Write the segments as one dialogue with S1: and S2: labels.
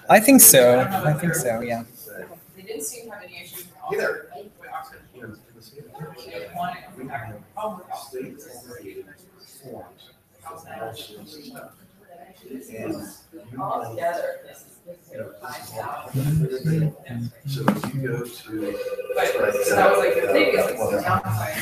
S1: I think so. I think so. Yeah.
S2: They didn't seem to have any issues with all together.
S3: So if you go to,
S2: So that was like the biggest downside.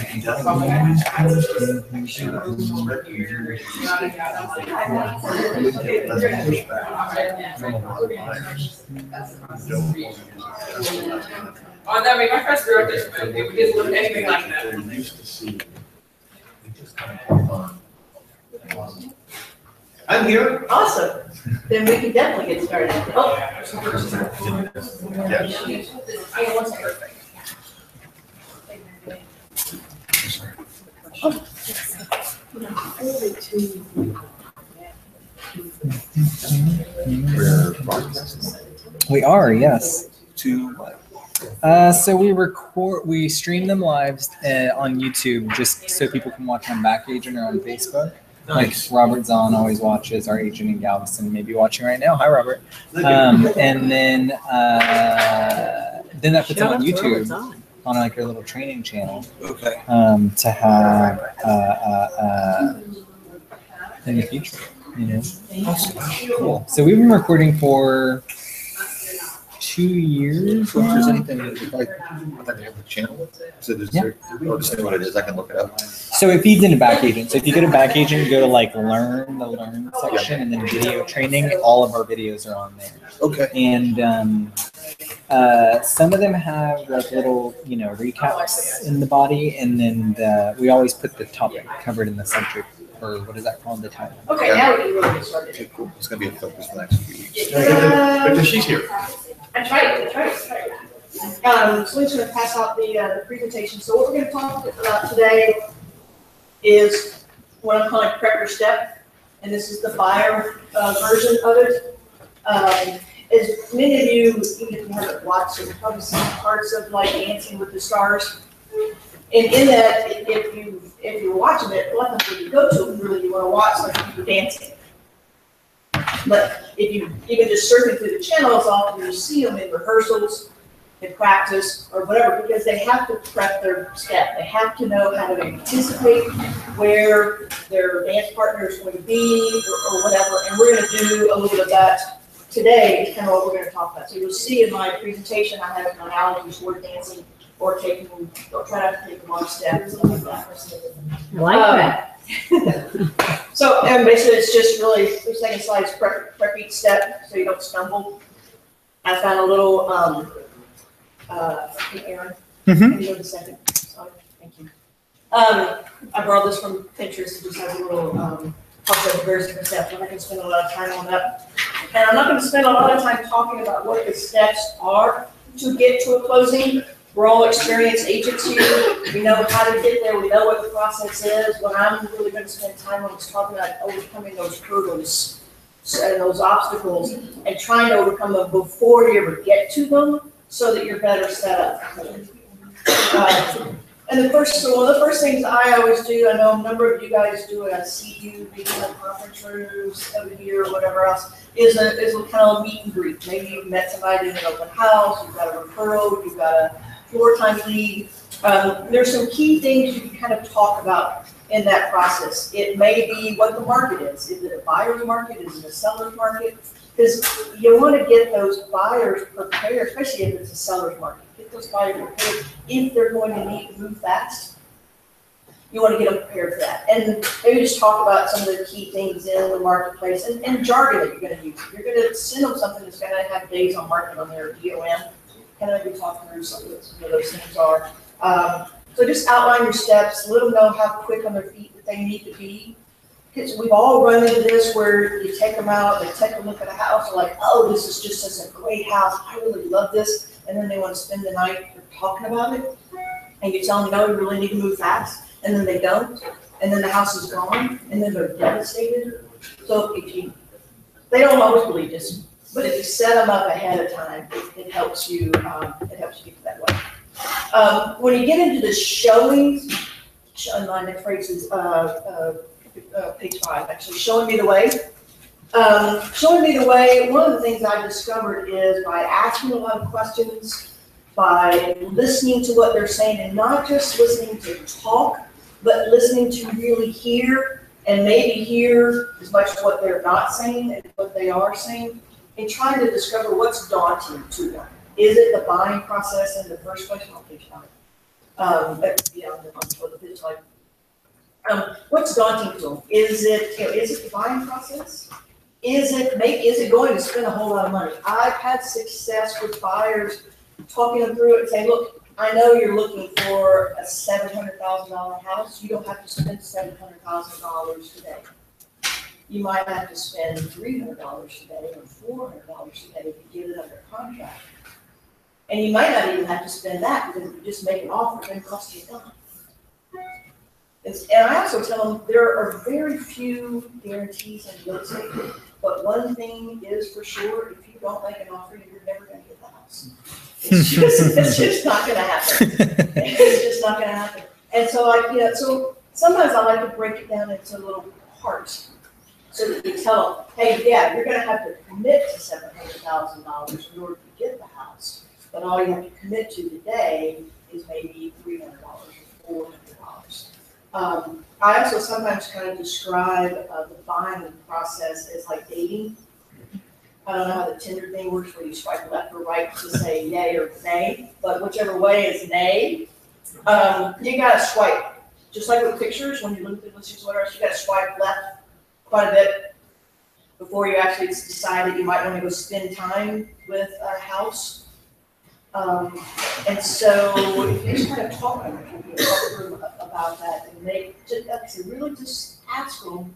S2: Oh, that made my first real different. It didn't look anything like that.
S3: they're used to seeing.
S4: I'm here.
S5: Awesome. Then we can definitely get started. Oh.
S1: We are, yes.
S3: To what?
S1: So we stream them live on YouTube just so people can watch on Backagent or on Facebook.
S3: Nice.
S1: Like Robert Zahn always watches, our agent in Galveston may be watching right now. Hi, Robert. And then that puts them on YouTube on like our little training channel.
S3: Okay.
S1: To have in the future, you know. Cool. So we've been recording for 2 years.
S4: So if there's
S1: now.
S4: anything, if I have the channel, so there's,
S1: Yeah.
S4: or just know what it is, I can look it up.
S1: So it feeds into Backagent. So if you go to Backagent, go to like the learn section, and then video training. All of our videos are on there.
S4: Okay.
S1: And some of them have like little, recaps in the body, and then we always put the topic covered in the subject, or what is that called, the title.
S5: Okay, now we can really get started.
S4: Okay, cool. It's gonna be a focus for the next few weeks.
S3: Because she's here.
S5: That's right. So we're just going to pass out the presentation. So what we're going to talk about today is what I'm calling prep your step, and this is the buyer version of it. As many of you, even if you haven't watched, you've probably seen parts of like Dancing with the Stars. And in that, if you're watching it, a lot of people you go to, really you want to watch like people dancing. But if you even just surfing through the channels, often you see them in rehearsals, in practice, or whatever, because they have to prep their step. They have to know how to anticipate where their dance partner is going to be, or whatever. And we're going to do a little bit of that today. Is kind of what we're going to talk about. So you'll see in my presentation, I have an analogy toward dancing or try not to take them on steps. I
S6: like that.
S5: So, and basically it's just really, the second slide is prep each step so you don't stumble. I found a little, hey Aaron, can you go to the second slide? Thank you. I borrowed this from Pinterest. It just has a little, talks about the various different steps. I'm not going to spend a lot of time on that. And I'm not going to spend a lot of time talking about what the steps are to get to a closing. We're all experienced agents here. We know how to get there. We know what the process is. What I'm really going to spend time on is talking about overcoming those hurdles and those obstacles and trying to overcome them before you ever get to them so that you're better set up. And so one of the first things I always do, I know a number of you guys do it, I see you being in the conference rooms every year or whatever else, is a kind of meet and greet. Maybe you've met somebody in an open house, you've got a referral, you've got a floor time lead. There's some key things you can kind of talk about in that process. It may be what the market is. Is it a buyer's market? Is it a seller's market? Because you want to get those buyers prepared, especially if it's a seller's market. Get those buyers prepared if they're going to need to move fast. You want to get them prepared for that. And maybe just talk about some of the key things in the marketplace and jargon that you're going to use. You're going to send them something that's going to have days on market on their DOM. Kind of maybe talk through some of those things are. So just outline your steps, let them know how quick on their feet that they need to be. Because we've all run into this where you take them out, they take a look at a house, they're like, oh, this is just such a great house, I really love this. And then they want to spend the night talking about it. And you tell them, no, you really need to move fast. And then they don't. And then the house is gone. And then they're devastated. So they don't always believe this. But if you set them up ahead of time, it helps you get to that way. When you get into the showings, my next phrase is, page 5, actually, showing me the way. Showing me the way, one of the things I discovered is by asking a lot of questions, by listening to what they're saying, and not just listening to talk, but listening to really hear, and maybe hear as much of what they're not saying as what they are saying, and trying to discover what's daunting to them. Is it the buying process in the first place? I'll page 5. What's daunting to them? Is it the buying process? Is it going to spend a whole lot of money? I've had success with buyers talking them through it and saying, look, I know you're looking for a $700,000 house. You don't have to spend $700,000 today. You might have to spend $300 today or $400 today to get it under contract. And you might not even have to spend that because if you just make an offer, it's going to cost you a dime. And I also tell them there are very few guarantees in real estate, but one thing is for sure, if you don't make an offer, you're never going to get the house. It's just not going to happen. It's just not going to happen. And so so sometimes I like to break it down into little parts so that you tell them, hey, yeah, you're going to have to commit to $700,000 in order to get the house, but all you have to commit to today is maybe $300 or $400. I also sometimes kind of describe the buying process as like dating. I don't know how the Tinder thing works where you swipe left or right to say yay or nay, but whichever way is nay, you gotta swipe. Just like with pictures, when you look at the listings, whatever, you gotta swipe left quite a bit before you actually decide that you might want to go spend time with a house. And so if you just kind of talk about that and really just ask them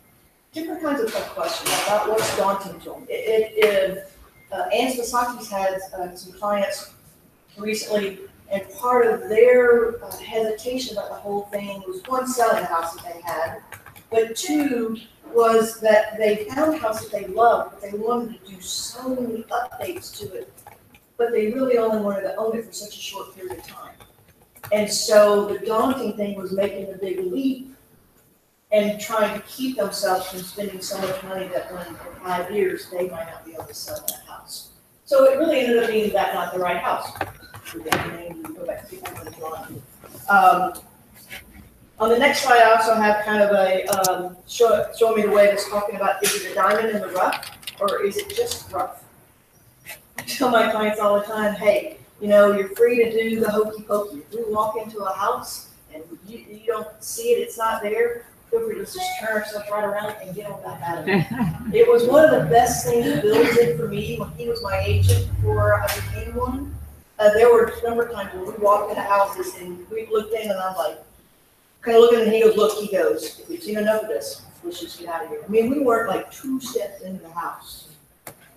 S5: different kinds of questions about what's daunting to them. Ann Spasaki's had some clients recently, and part of their hesitation about the whole thing was one, selling a house that they had, but two was that they found a house that they loved, but they wanted to do so many updates to it, but they really only wanted to own it for such a short period of time. And so the daunting thing was making a big leap and trying to keep themselves from spending so much money that when in 5 years, they might not be able to sell that house. So it really ended up being that not the right house. Go back to the drawing. On the next slide, I also have kind of a show me the way that's talking about, is it a diamond in the rough or is it just rough? I tell my clients all the time, hey, you're free to do the hokey pokey. If we walk into a house and you don't see it, it's not there, feel free to just turn ourselves right around and get on back out of it. It was one of the best things Bill did for me when he was my agent before I became one. There were a number of times when we walked into houses and we looked in and I'm like, kind of looking and he goes, look, he goes, if we've seen enough of this, let's just get out of here. I mean, we weren't like 2 steps into the house.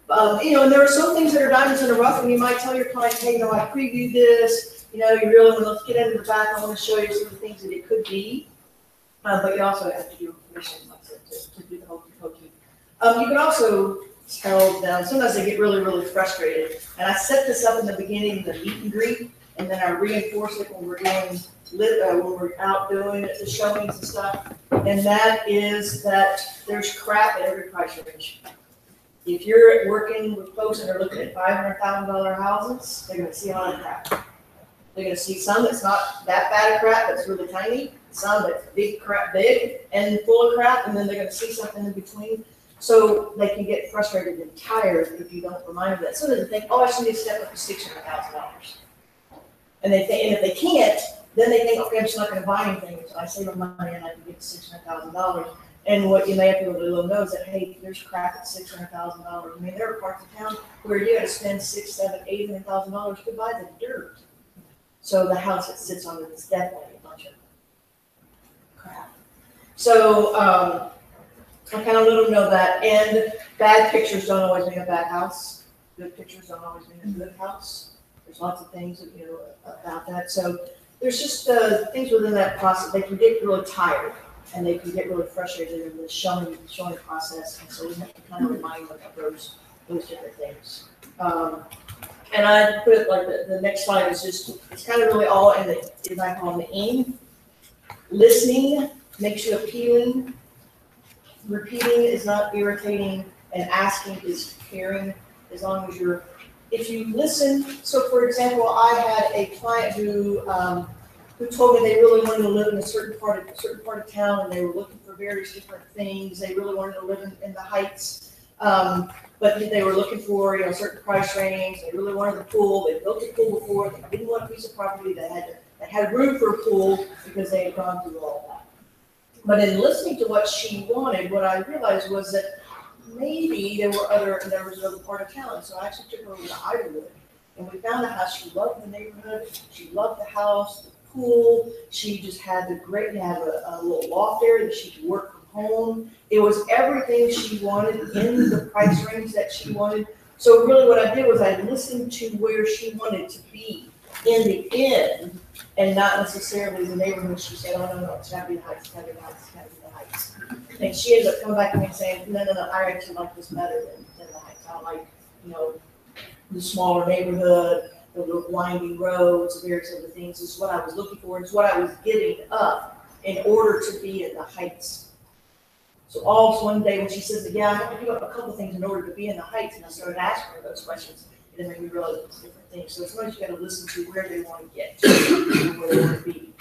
S5: And there are some things that are diamonds in the rough, and you might tell your client, hey, I previewed this, you really want to, let's get into the back, I want to show you some of the things that it could be. But you also have to do permission, like I said, to do the hokey pokey. You can also tell them, sometimes they get really, really frustrated. And I set this up in the beginning, the meet and greet, and then I reinforce it when we're doing when we're out doing it, the showings and stuff. And that is that there's crap at every price range. If you're working with folks that are looking at $500,000 houses, they're going to see a lot of crap. They're going to see some that's not that bad of crap, that's really tiny, some that's big crap, big and full of crap, and then they're going to see something in between. So they can get frustrated and tired if you don't remind them that. So they think, oh, I just need to step up to $600,000. And they think, and if they can't, then they think, okay, I'm just not going to buy anything until I save my money and I can get $600,000. And what you may have to really know is that, hey, there's crap at $600,000. I mean, there are parts of town where you got to spend $600,000, $700,000, $800,000 to buy the dirt. So the house that sits on it is definitely a bunch of crap. So I kind of let them know that. And bad pictures don't always mean a bad house. Good pictures don't always mean a good house. There's lots of things that, about that. So there's just things within that process. They can get really tired. And they can get really frustrated in the showing process, and so we have to kind of remind them of those different things. And I put it like the next slide is just, it's kind of really all in the, as I call them, the aim. Listening makes you appealing. Repeating is not irritating, and asking is caring, as long as if you listen. So for example, I had a client who told me they really wanted to live in a certain part of town, and they were looking for various different things. They really wanted to live in the Heights, but they were looking for, a certain price range. They really wanted a pool. They built a pool before. They didn't want a piece of property that had room for a pool because they had gone through all that. But in listening to what she wanted, what I realized was that maybe there was another part of town. So I actually took her over to Ironwood, and we found out how she loved the neighborhood. She loved the house, the pool. She just had a little loft area that she could work from home. It was everything she wanted in the price range that she wanted. So really what I did was I listened to where she wanted to be in the end, and not necessarily the neighborhood. She said, oh, no, it's gotta be the Heights, it's gotta be the Heights, it's gotta be the Heights. And she ended up coming back to me and saying, no, I actually like this better than the Heights. I like, the smaller neighborhood, the little winding roads, various other things. This is what I was looking for. It's what I was giving up in order to be in the Heights. So all one day when she says, yeah, I have to give up a couple things in order to be in the Heights, and I started asking her those questions, and then made me realize it was different things. So sometimes you got to listen to where they want to get to, where they want to be.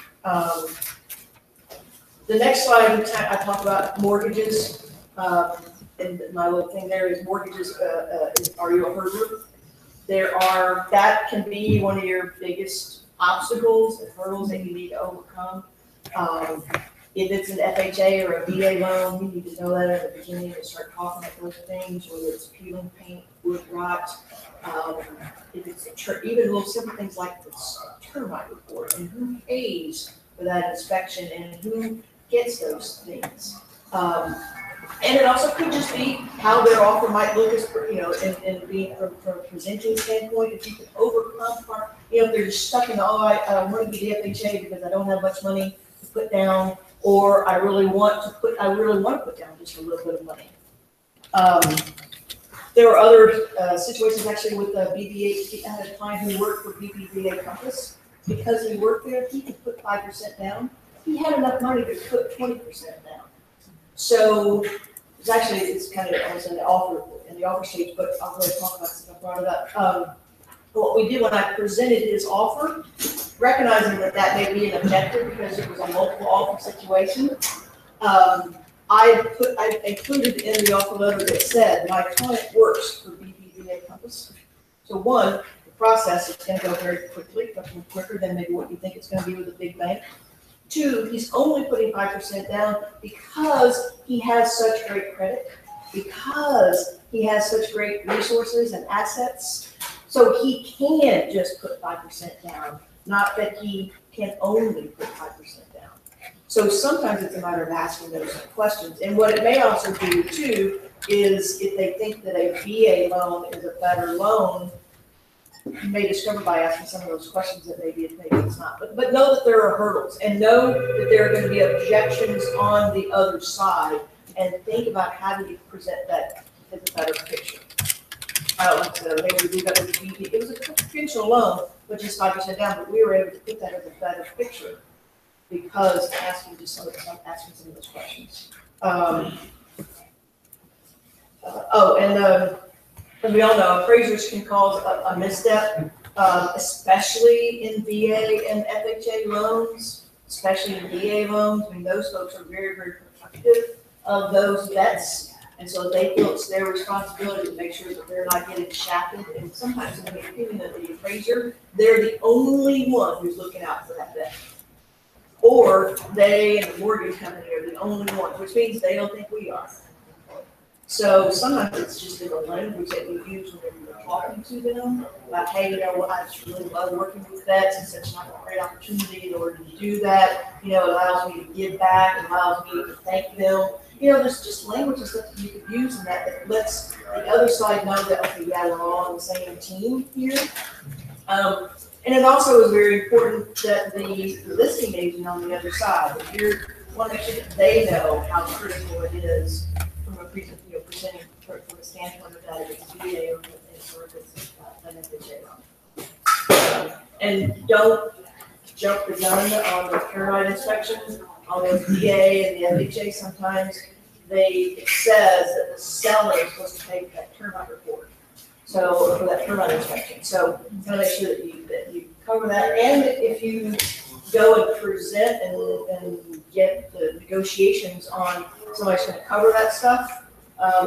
S5: The next slide, I talk about mortgages, and my little thing there is mortgages. Are you a hurdler? That can be one of your biggest obstacles and hurdles that you need to overcome. If it's an FHA or a VA loan, you need to know that at the beginning and start talking about those things, whether it's peeling paint, wood rot. If it's even little simple things like this termite report, and who pays for that inspection, and who gets those things. And it also could just be how their offer might look as, and being from a presenting standpoint, if you can overcome, if they're just stuck in, I want to be the FHA because I don't have much money to put down, or I really want to put down just a little bit of money. There were other situations actually with the BBA. I had a client who worked for BBVA Compass. Because he worked there, he could put 5% down. He had enough money to put 20% down. So it's kind of almost in the offer stage, but I'll really talk about it since I brought it up. What we did when I presented his offer, recognizing that may be an objective because it was a multiple offer situation, I included in the offer letter that said my client works for BBVA Compass. So one, the process is going to go very quickly, much quicker than maybe what you think it's going to be with a big bank. Two, he's only putting 5% down because he has such great credit, because he has such great resources and assets. So he can just put 5% down, not that he can only put 5% down. So sometimes it's a matter of asking those questions. And what it may also do too is if they think that a VA loan is a better loan, you may discover by asking some of those questions that maybe it's not. But know that there are hurdles, and know that there are going to be objections on the other side, and think about how do you present that as a better picture. Maybe we got it was a conventional loan, but just 5% down, but we were able to put that as a better picture because asking some of those questions. As we all know, appraisers can cause a misstep, especially in VA and FHA loans, especially in VA loans. I mean, those folks are very, very protective of those debts. And so they feel it's their responsibility to make sure that they're not getting shafted. And sometimes in the opinion of the appraiser, they're the only one who's looking out for that debt. Or they and the mortgage company are the only one, which means they don't think we are. So sometimes it's just in the language that we use when we're talking to them, like, hey, I just really love working with vets. It's such a great opportunity in order to do that. It allows me to give back, it allows me to thank them. There's just languages that you could use in that lets the other side know that, okay, yeah, we're all on the same team here. And it also is very important that the listing agent on the other side, if you want to make sure that they know how critical it is from a presenting from a standpoint of that if it's VA or if it's an FHA loan. And don't jump the gun on the termite inspections. on the DA and the FHA sometimes, it says that the seller is supposed to take that termite report. So, for that termite inspection. So, gotta make sure that you cover that. And if you go and present and get the negotiations on somebody's gonna cover that stuff,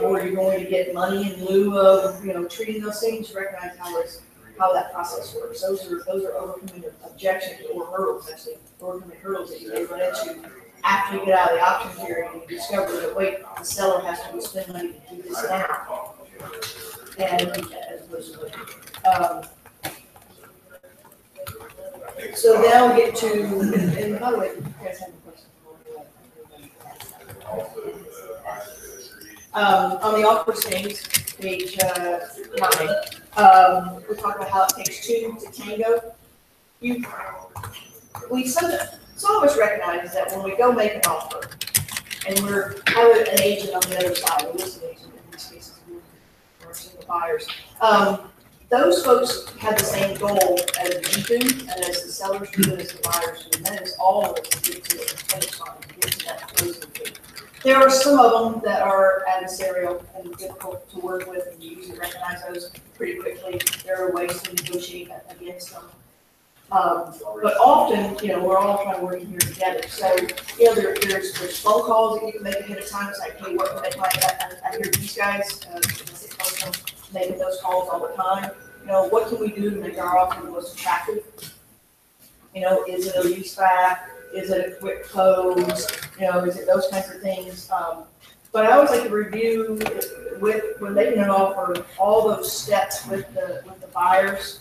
S5: or you're going to get money in lieu of, treating those things, recognize how that process works. Those are overcoming objections or hurdles, actually, overcoming hurdles that you may run into after you get out of the option period and you discover that, wait, the seller has to spend money to do this now. And as opposed to, so now we get to, and by the way, you guys have a question? On the offer things, page 9, we talk about how it takes 2 to tango. Some of us recognize that when we go make an offer, and we're have an agent on the other side, a listing agent in these cases, or single buyers, those folks have the same goal as we do, and as the sellers do, and as the buyers do, and that is all of us to get to the finish line, to get to that closing date. There are some of them that are adversarial and difficult to work with, and you usually recognize those pretty quickly. There are ways to negotiate against them. But often, we're all trying to work here together. So, there's phone calls that you can make ahead of time. It's like, hey, what can I make? I hear these guys, making those calls all the time. What can we do to make our offer the most attractive? Is it a lease back? Is it a quick close? Is it those kinds of things? But I always like to review when making an offer, all those steps with the buyers.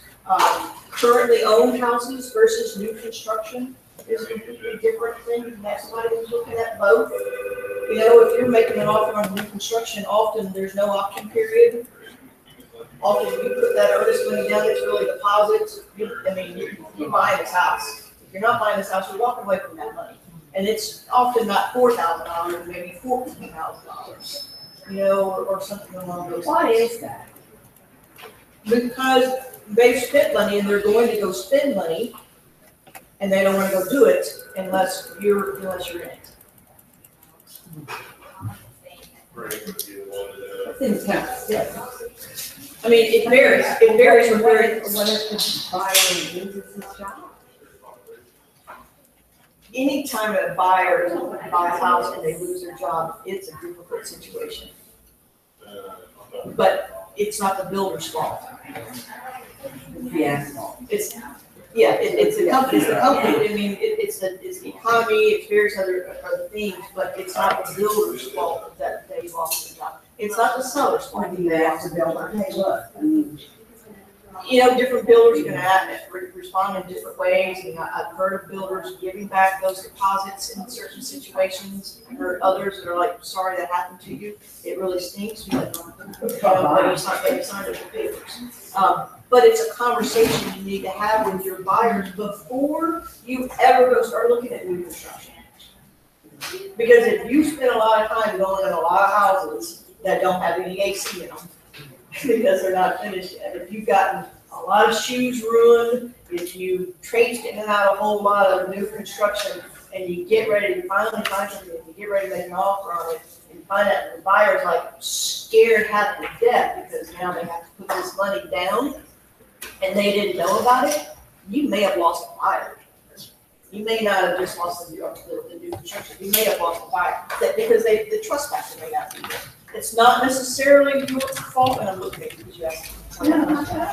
S5: Currently owned houses versus new construction is a completely different thing. And that's somebody who's looking at both. If you're making an offer on new construction, often there's no option period. Often you put that earnest money down, it's really deposits. You're buying this house. If you're not buying this house, you're walking away from that money. And it's often not $4,000, maybe $14,000, or something along those lines.
S6: Why is that?
S5: Because they've spent money and they're going to go spend money, and they don't want to go do it unless you're in it.
S6: That seems kind of sick.
S5: It varies. It varies from where it.
S6: What if the buyer loses his job?
S5: Anytime a buyer buys a house and they lose their job, it's a difficult situation. But it's not the builder's fault.
S6: Yes.
S5: It's the company. It's the economy. It's various other things, but it's not the builder's fault that they lost their job. It's not the seller's fault.
S6: Or do you ask the builder, hey, look,
S5: different builders are gonna respond in different ways. I've heard of builders giving back those deposits in certain situations. I've heard others that are like, sorry that happened to you. It really stinks. But you signed the papers. But it's a conversation you need to have with your buyers before you ever go start looking at new construction. Because if you spend a lot of time going in a lot of houses that don't have any AC in them, because they're not finished yet, if you've gotten a lot of shoes ruined, if you traced in and out a whole lot of new construction, and you get ready to finally find something, and you get ready to make an offer on it, and find out the buyer's like scared half to death because now they have to put this money down, and they didn't know about it, you may have lost a buyer. You may not have just lost the new construction. You may have lost a buyer because the trust factor may not be there. It's not necessarily your fault, and I'm looking at you because you asked.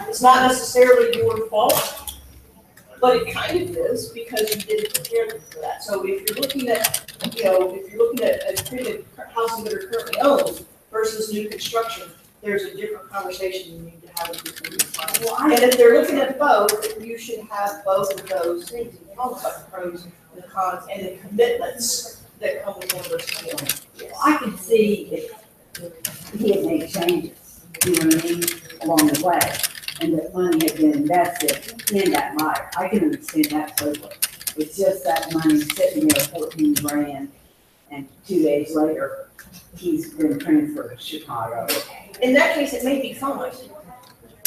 S5: It's not necessarily your fault, but it kind of is because you didn't prepare them for that. So if you're looking at, houses that are currently owned versus new construction, there's a different conversation you need to have with people. And if they're looking at both, you should have both of those things. You talk about the pros and the cons and the commitments that come with one of those things.
S6: Well, I can see if he had made changes, along the way, and that money had been invested in that buyer. I can understand that totally. It's just that money sitting there, $14,000, and 2 days later, he's been transferred to Chicago.
S5: In that case, it may be fine.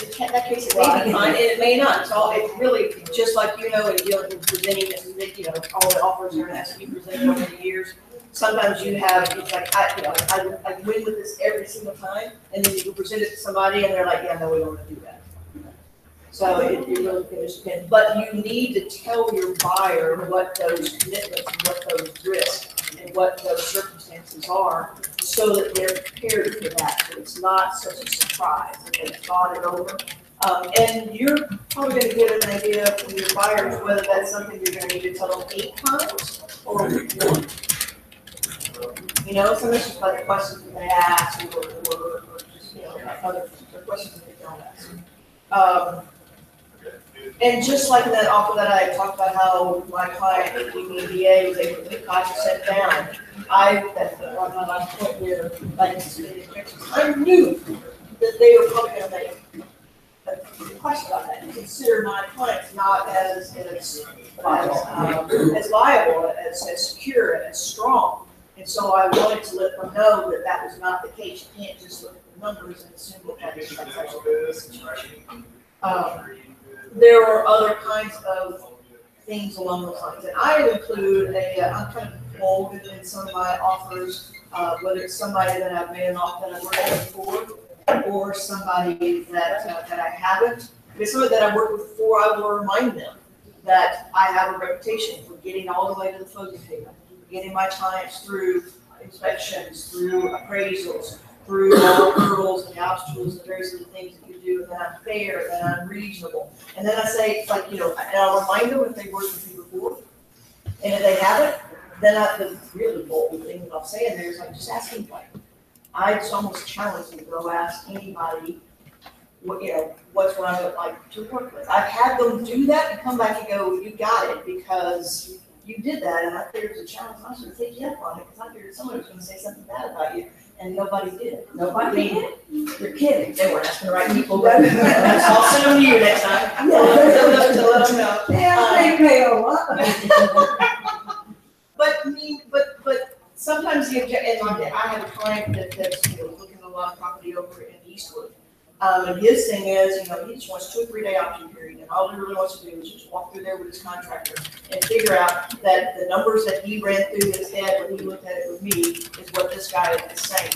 S5: It's that case, it may be fine, and it may not. It's all, it's really, just like, you know, in dealing with presenting, you know, all the offers are has to be presented over the years. Sometimes you have, it's like, I win with this every single time, and then you present it to somebody, and they're like, yeah, no, we don't want to do that. So it really can just depend, but you need to tell your buyer what those commitments, and what those risks, and what those circumstances are, so that they're prepared for that, so it's not such a surprise, that they've thought it over. And you're probably gonna get an idea from your buyers whether that's something you're gonna need to tell them 8 times or 1. You know, some of it's just like questions that they ask, or just, you know, other questions that they don't ask. And just like that offer that I talked about, how my client at DBA was able to get 5% down, that's on my point where, like, I knew that they were probably gonna make a question about that, and consider my clients not as viable, as secure, as strong. And so I wanted to let them know that that was not the case. You can't just look at the numbers and assume that that's actually the situation. There are other kinds of things along those lines. And I include I'm kind of bold in some of my offers, whether it's somebody that I've made an offer that I've worked with before, or somebody that I haven't. If it's somebody that I've worked with before, I will remind them that I have a reputation for getting all the way to the closing table, getting my clients through inspections, through appraisals, through all the hurdles and the obstacles and various other things that you do, and that I'm fair, that I'm reasonable. And then I say, it's like, you know, and I'll remind them if they worked with me before. And if they haven't, then the really bold thing that I'll say in there is like, just ask anybody. I just almost challenge them to go ask anybody, what, you know, what I would like to work with. I've had them do that and come back and go, you got it, because you did that, and I figured it was a challenge. I was going to take you up on it, because I figured somebody was going to say something bad about you. And nobody did. Nobody did. You're kidding. They weren't asking the right people. But I'll send them to you next time. To let them know.
S6: Yeah, they pay a lot.
S5: But I mean, but sometimes the and I have a client that's, you know, looking at a lot of property over in Eastwood. And his thing is, you know, he just wants 2 or 3 day option period, and all he really wants to do is just walk through there with his contractor and figure out that the numbers that he ran through his head when he looked at it with me is what this guy is saying,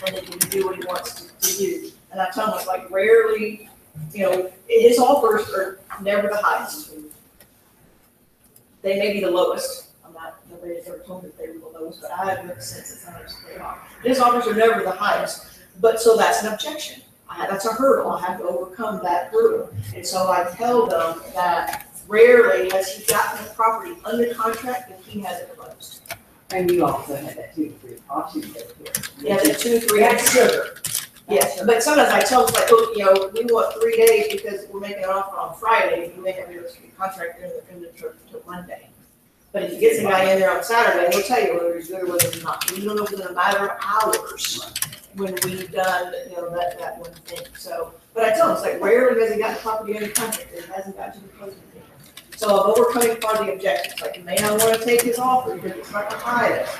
S5: and then he can do what he wants to do. And I tell him, it's like, rarely, you know, his offers are never the highest. They may be the lowest. Nobody has ever told me that they were the lowest, but I have no sense that sometimes they are. His offers are never the highest, but so that's an objection. That's a hurdle. I have to overcome that hurdle. And so I tell them that rarely has he gotten the property under contract and he hasn't closed.
S6: And you also had that 2 or 3 options there.
S5: Yeah, the 2 or 3 that's sugar. Yes, but sometimes I tell them, like, look, you know, we want 3 days because we're making an offer on Friday. You may have your contract in the Monday. But if you get some guy in there on Saturday, he'll tell you whether he's good or whether he's not. We don't know within a matter of hours when we've done, you know, that one thing. So, but I tell him, it's like, rarely has he got the property under contract, it hasn't got to the closing table. So I'm overcoming part of the objections. Like, you may not want to take his offer because it's not the highest,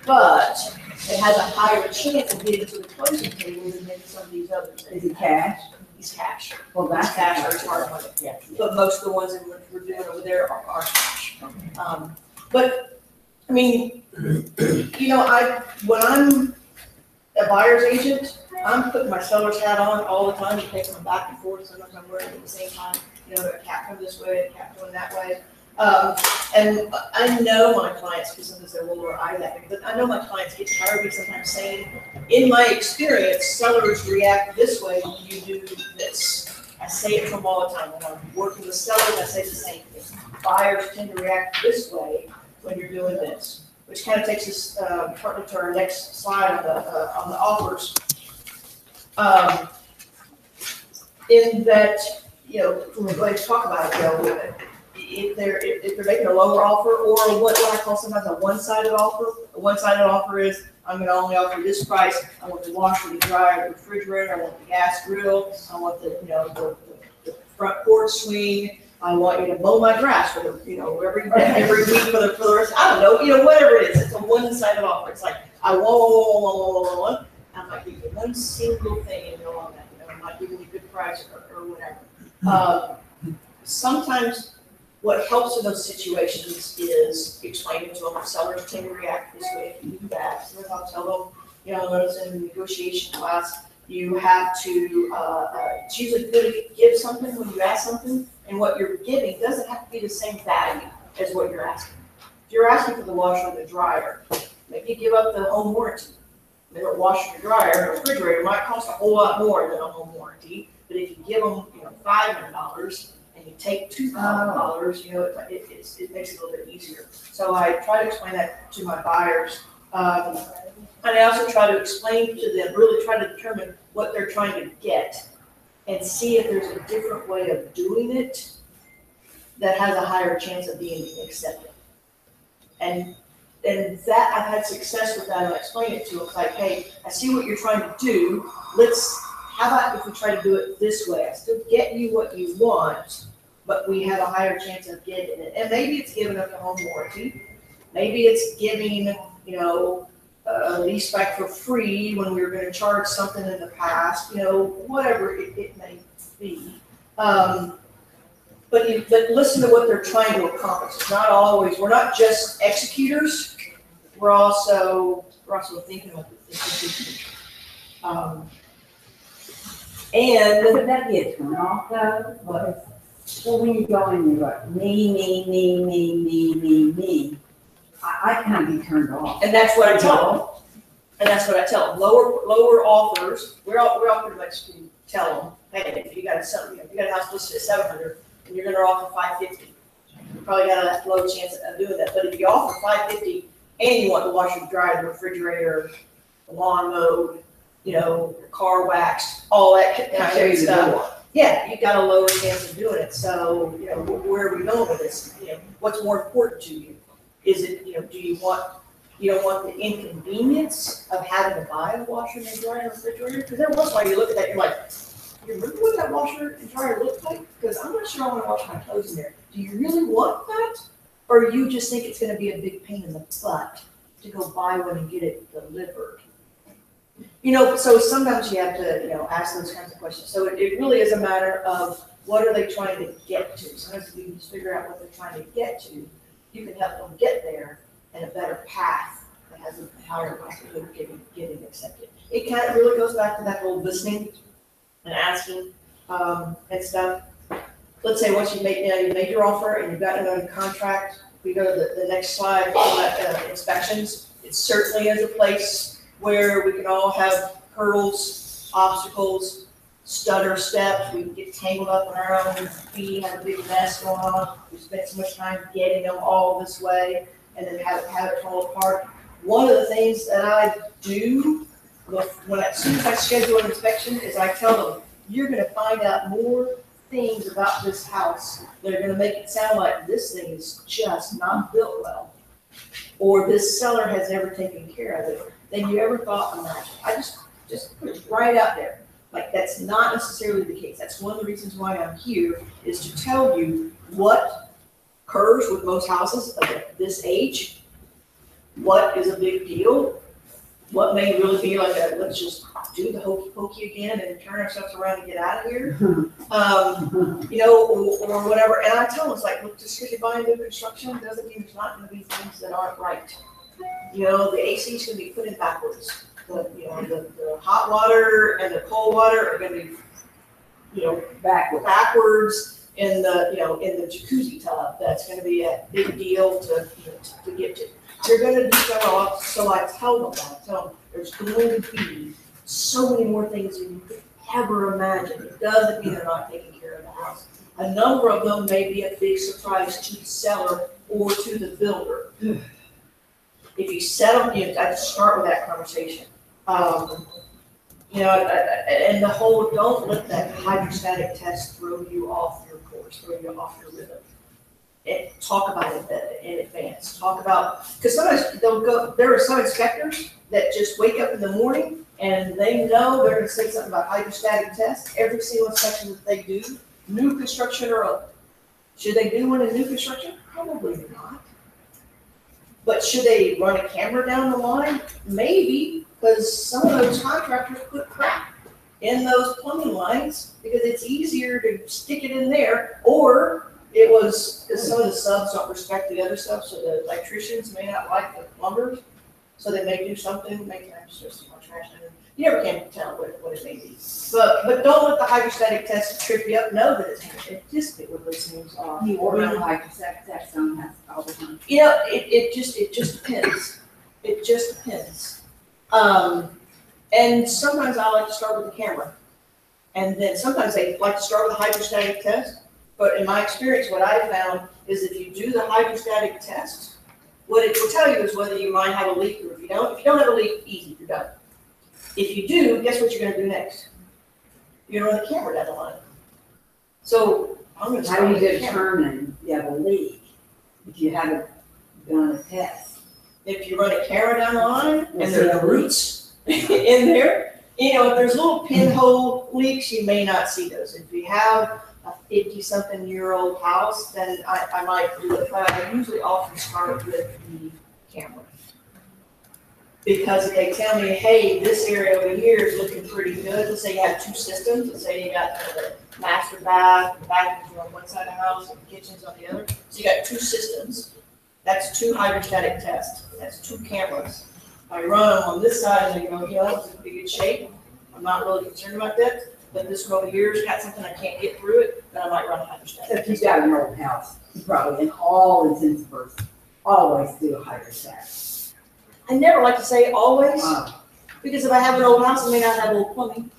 S5: but it has a higher chance of getting to the closing table than maybe some of these others.
S6: Is it cash?
S5: He's cash.
S6: Well,
S5: That's
S6: that's
S5: cash or it's hard money.
S6: Yeah.
S5: But most of the ones that we're doing over there are cash. But, I mean, you know, when I'm a buyer's agent, I'm putting my seller's hat on all the time and taking them back and forth. Sometimes I'm wearing it at the same time. You know, a cap come this way, a cap going that way. And I know my clients, because sometimes they're a little eye that, but I know my clients get tired of me sometimes saying, in my experience, sellers react this way when you do this. I say it to them all the time. When I'm working with sellers, I say the same thing. Buyers tend to react this way when you're doing this, which kind of takes us partly to our next slide on the offers. In that, you know, we're going to talk about it, you know, if they're making a lower offer, or what I call sometimes a one-sided offer. A one-sided offer is, I'm going to only offer this price. I want the washer, the dryer, the refrigerator. I want the gas grill. I want the, you know, the front porch swing. I want you to mow my grass for the, you know, every week for the rest. I don't know, you know, whatever it is. It's a one-sided offer. It's like, I'm not giving you one single thing and go on that. You know, I'm not giving you good price or whatever. Sometimes what helps in those situations is explaining to them, sellers tend to react this way if you do that. So I'll tell them, you know, notice in the negotiation class, you have to, it's usually good to give something when you ask something, and what you're giving doesn't have to be the same value as what you're asking. If you're asking for the washer and the dryer, maybe give up the home warranty. The washer and dryer, or refrigerator might cost a whole lot more than a home warranty, but if you give them, you know, $500 and you take $2,000, you know, it makes it a little bit easier. So I try to explain that to my buyers. And I also try to explain to them, really try to determine what they're trying to get and see if there's a different way of doing it that has a higher chance of being accepted. And that, I've had success with that, and I explain it to them, like, hey, I see what you're trying to do, how about if we try to do it this way? I still get you what you want, but we have a higher chance of getting it. And maybe it's giving up the home warranty, maybe it's giving, you know, a lease back for free when we were gonna charge something in the past, you know, whatever it may be. But listen to what they're trying to accomplish. It's not always, we're not just executors, we're also thinking about the future. And
S6: Would that be a turn off though? Well, when you go in, you're like, me, I kind of be turned off.
S5: And that's what I tell them. Lower offers. We're all pretty much to tell them, hey, if you got a house listed at 700 and you're going to offer 550, you probably got a low chance of doing that. But if you offer 550 and you want the washer, dryer, the refrigerator, the lawn mowed, you know, the car waxed, all that kind of stuff. Yeah, you got a lower chance of doing it. So, you know, where are we going with this? You know, what's more important to you? Is it, you know, you don't want the inconvenience of having to buy a washer and dryer and refrigerator? Because every once in a while you look at that, you're like, you remember what that washer and dryer looked like? Because I'm not sure I want to wash my clothes in there. Do you really want that? Or you just think it's going to be a big pain in the butt to go buy one and get it delivered? You know, so sometimes you have to, you know, ask those kinds of questions. So it really is a matter of what are they trying to get to? Sometimes if you can just figure out what they're trying to get to, you can help them get there in a better path that has a higher likelihood of getting accepted. It kind of really goes back to that whole listening and asking and stuff. Let's say once you made your offer and you've got it under contract, we go to the next slide, inspections. It certainly is a place where we can all have hurdles, obstacles, stutter steps. We can get tangled up in our own feet, have a big mess going on. We spent so much time getting them all this way and then have it fall apart. One of the things that I do as soon as I schedule an inspection is I tell them, you're going to find out more things about this house that are going to make it sound like this thing is just not built well, or this seller has never taken care of it than you ever thought imagined. I just put it right out there. Like, that's not necessarily the case. That's one of the reasons why I'm here, is to tell you what occurs with most houses of this age, what is a big deal, what may really be like a, let's just do the hokey pokey again and turn ourselves around and get out of here, you know, or whatever. And I tell them, it's like, look, just because you're buying new construction doesn't mean there's not going to be things that aren't right. You know, the AC is going to be put in backwards. The hot water and the cold water are going to be, you know, backwards in the jacuzzi tub. That's going to be a big deal to get to. You're going to do so I tell them that. I tell them there's going to be so many more things than you could ever imagine. It doesn't mean they're not taking care of the house. A number of them may be a big surprise to the seller or to the builder. If you set them, you have to start with that conversation. You know, and the whole, don't let that hydrostatic test throw you off your course, throw you off your rhythm. And talk about it in advance. Talk about, because sometimes there are some inspectors that just wake up in the morning and they know they're going to say something about hydrostatic tests every single inspection that they do, new construction or old. Should they do one in new construction? Probably not. But should they run a camera down the line? Maybe, because some of those contractors put crap in those plumbing lines because it's easier to stick it in there. Or it was, because some of the subs don't respect the other subs, so the electricians may not like the plumbers. So they may do something, maybe that's just more trash. You never can tell what it may be. But don't let the hydrostatic test trip you up. Know that it just one of those things are.
S6: You order like that's on that all the time.
S5: You know, it just depends. It just depends. And sometimes I like to start with the camera. And then sometimes they like to start with the hydrostatic test. But in my experience, what I found is if you do the hydrostatic test, what it will tell you is whether you might have a leak or if you don't. If you don't have a leak, easy, you're done. If you do, guess what you're gonna do next? You're gonna run the camera down the line. So I'm gonna
S6: How
S5: start
S6: do you
S5: with the camera.
S6: determine you have a leak if you haven't done a test?
S5: If you run a camera down the line and
S6: Well,
S5: there
S6: so-
S5: are roots in there, you know, if there's little pinhole leaks, you may not see those. If you have a 50-something-year-old house, then I might do it, but I usually often start with the camera. Because if they tell me, hey, this area over here is looking pretty good, let's say you have two systems, let's say you got the master bath, the bathrooms are on one side of the house, and the kitchen's on the other, so you got two systems. That's two hydrostatic tests, that's two cameras. I run them on this side and they go, you know, it's in pretty good shape, I'm not really concerned about that, but this one over here's got something I can't get through it, then I might run a hydrostatic.
S6: So if you've got your old house, you probably in all intents and purposes, always do a hydrostatic.
S5: I never like to say always,
S6: Oh,
S5: because if I have an old house, I may not have old plumbing.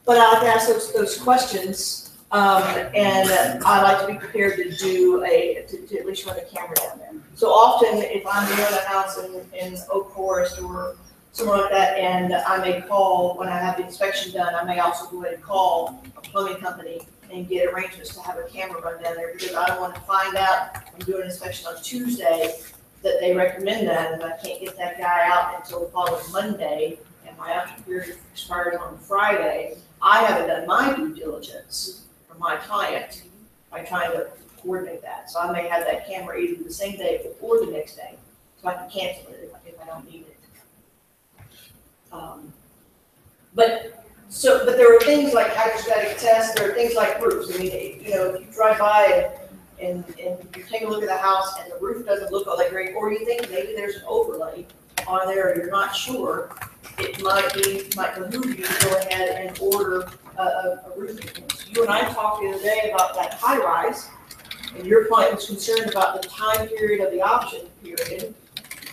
S5: But I like to ask those questions, and I like to be prepared to do to at least run a camera down there. So often, if I'm doing a house in Oak Forest or somewhere like that, and I may call, when I have the inspection done, I may also go ahead and call a plumbing company and get arrangements to have a camera run down there, because I don't want to find out, I'm doing an inspection on Tuesday, that they recommend that, and I can't get that guy out until the following Monday, and my option period expires on Friday. I haven't done my due diligence for my client by trying to coordinate that. So I may have that camera either the same day or the next day, so I can cancel it if I don't need it. But there are things like hydrostatic tests, there are things like roofs. I mean, you know, if you drive by and you take a look at the house and the roof doesn't look all that great, or you think maybe there's an overlay on there and you're not sure, it might behoove you to go ahead and order a roofing fix. You and I talked the other day about that high rise, and your client was concerned about the time period of the option period.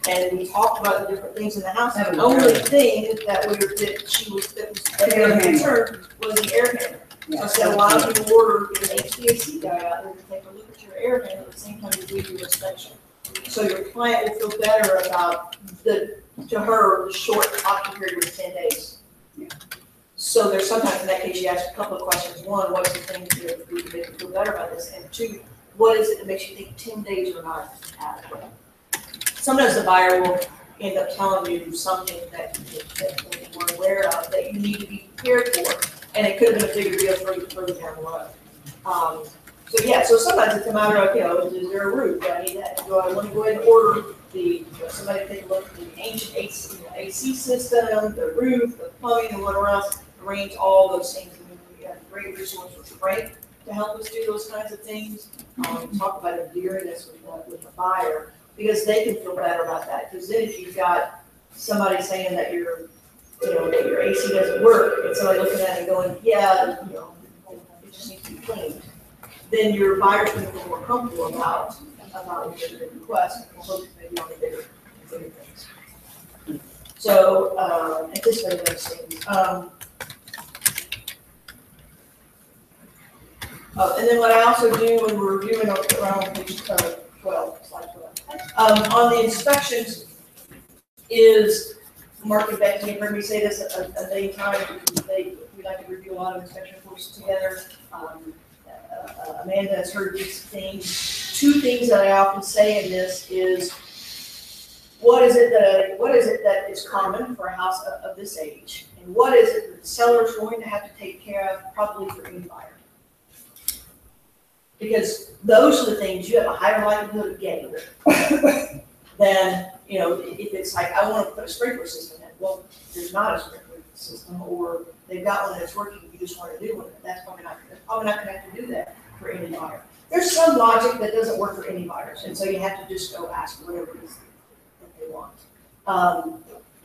S5: And we talked about the different things in the house. The only thing that she was concerned was the air handler. So I said, why don't you order an HVAC guy out there to take a look at your air handler at the same time you do your inspection? So your client will feel better about the short option period was 10 days.
S6: Yeah.
S5: So there's sometimes in that case, you ask a couple of questions. One, what's the thing to make you feel better about this? And two, what is it that makes you think 10 days are not adequate? Sometimes the buyer will end up telling you something that you weren't aware of that you need to be prepared for. And it could have been a bigger deal further down the road. So sometimes it's a matter of, you know, is there a roof? Do I need that? Do I want to go ahead and order somebody take a look at the ancient AC system, the roof, the plumbing, and whatever else, arrange all those things. And we have a great resource with Frank to help us do those kinds of things. Talk about endearing this with the buyer, because they can feel better about that. Because then if you've got somebody saying that your AC doesn't work, and somebody looking at it and going, yeah, you know, it just needs to be cleaned, then your buyer's going to feel more comfortable about your request, and focus maybe on the bigger things. So, anticipating those things. And then what I also do when we're reviewing around page 12, slide 12, on the inspections is, Mark and Becky have heard me say this a million times, we like to review a lot of inspection reports together. Amanda has heard these things. Two things that I often say in this is, what is it that is common for a house of this age? And what is it that the seller is going to have to take care of, probably for any buyer? Because those are the things you have a higher likelihood of getting than, you know, if it's like, I want to put a sprinkler system in. Well, there's not a sprinkler system, or they've got one that's working, you just want to do one, that's probably not gonna have to do that for any buyer. There's some logic that doesn't work for any buyers, and so you have to just go ask whatever it is that they want.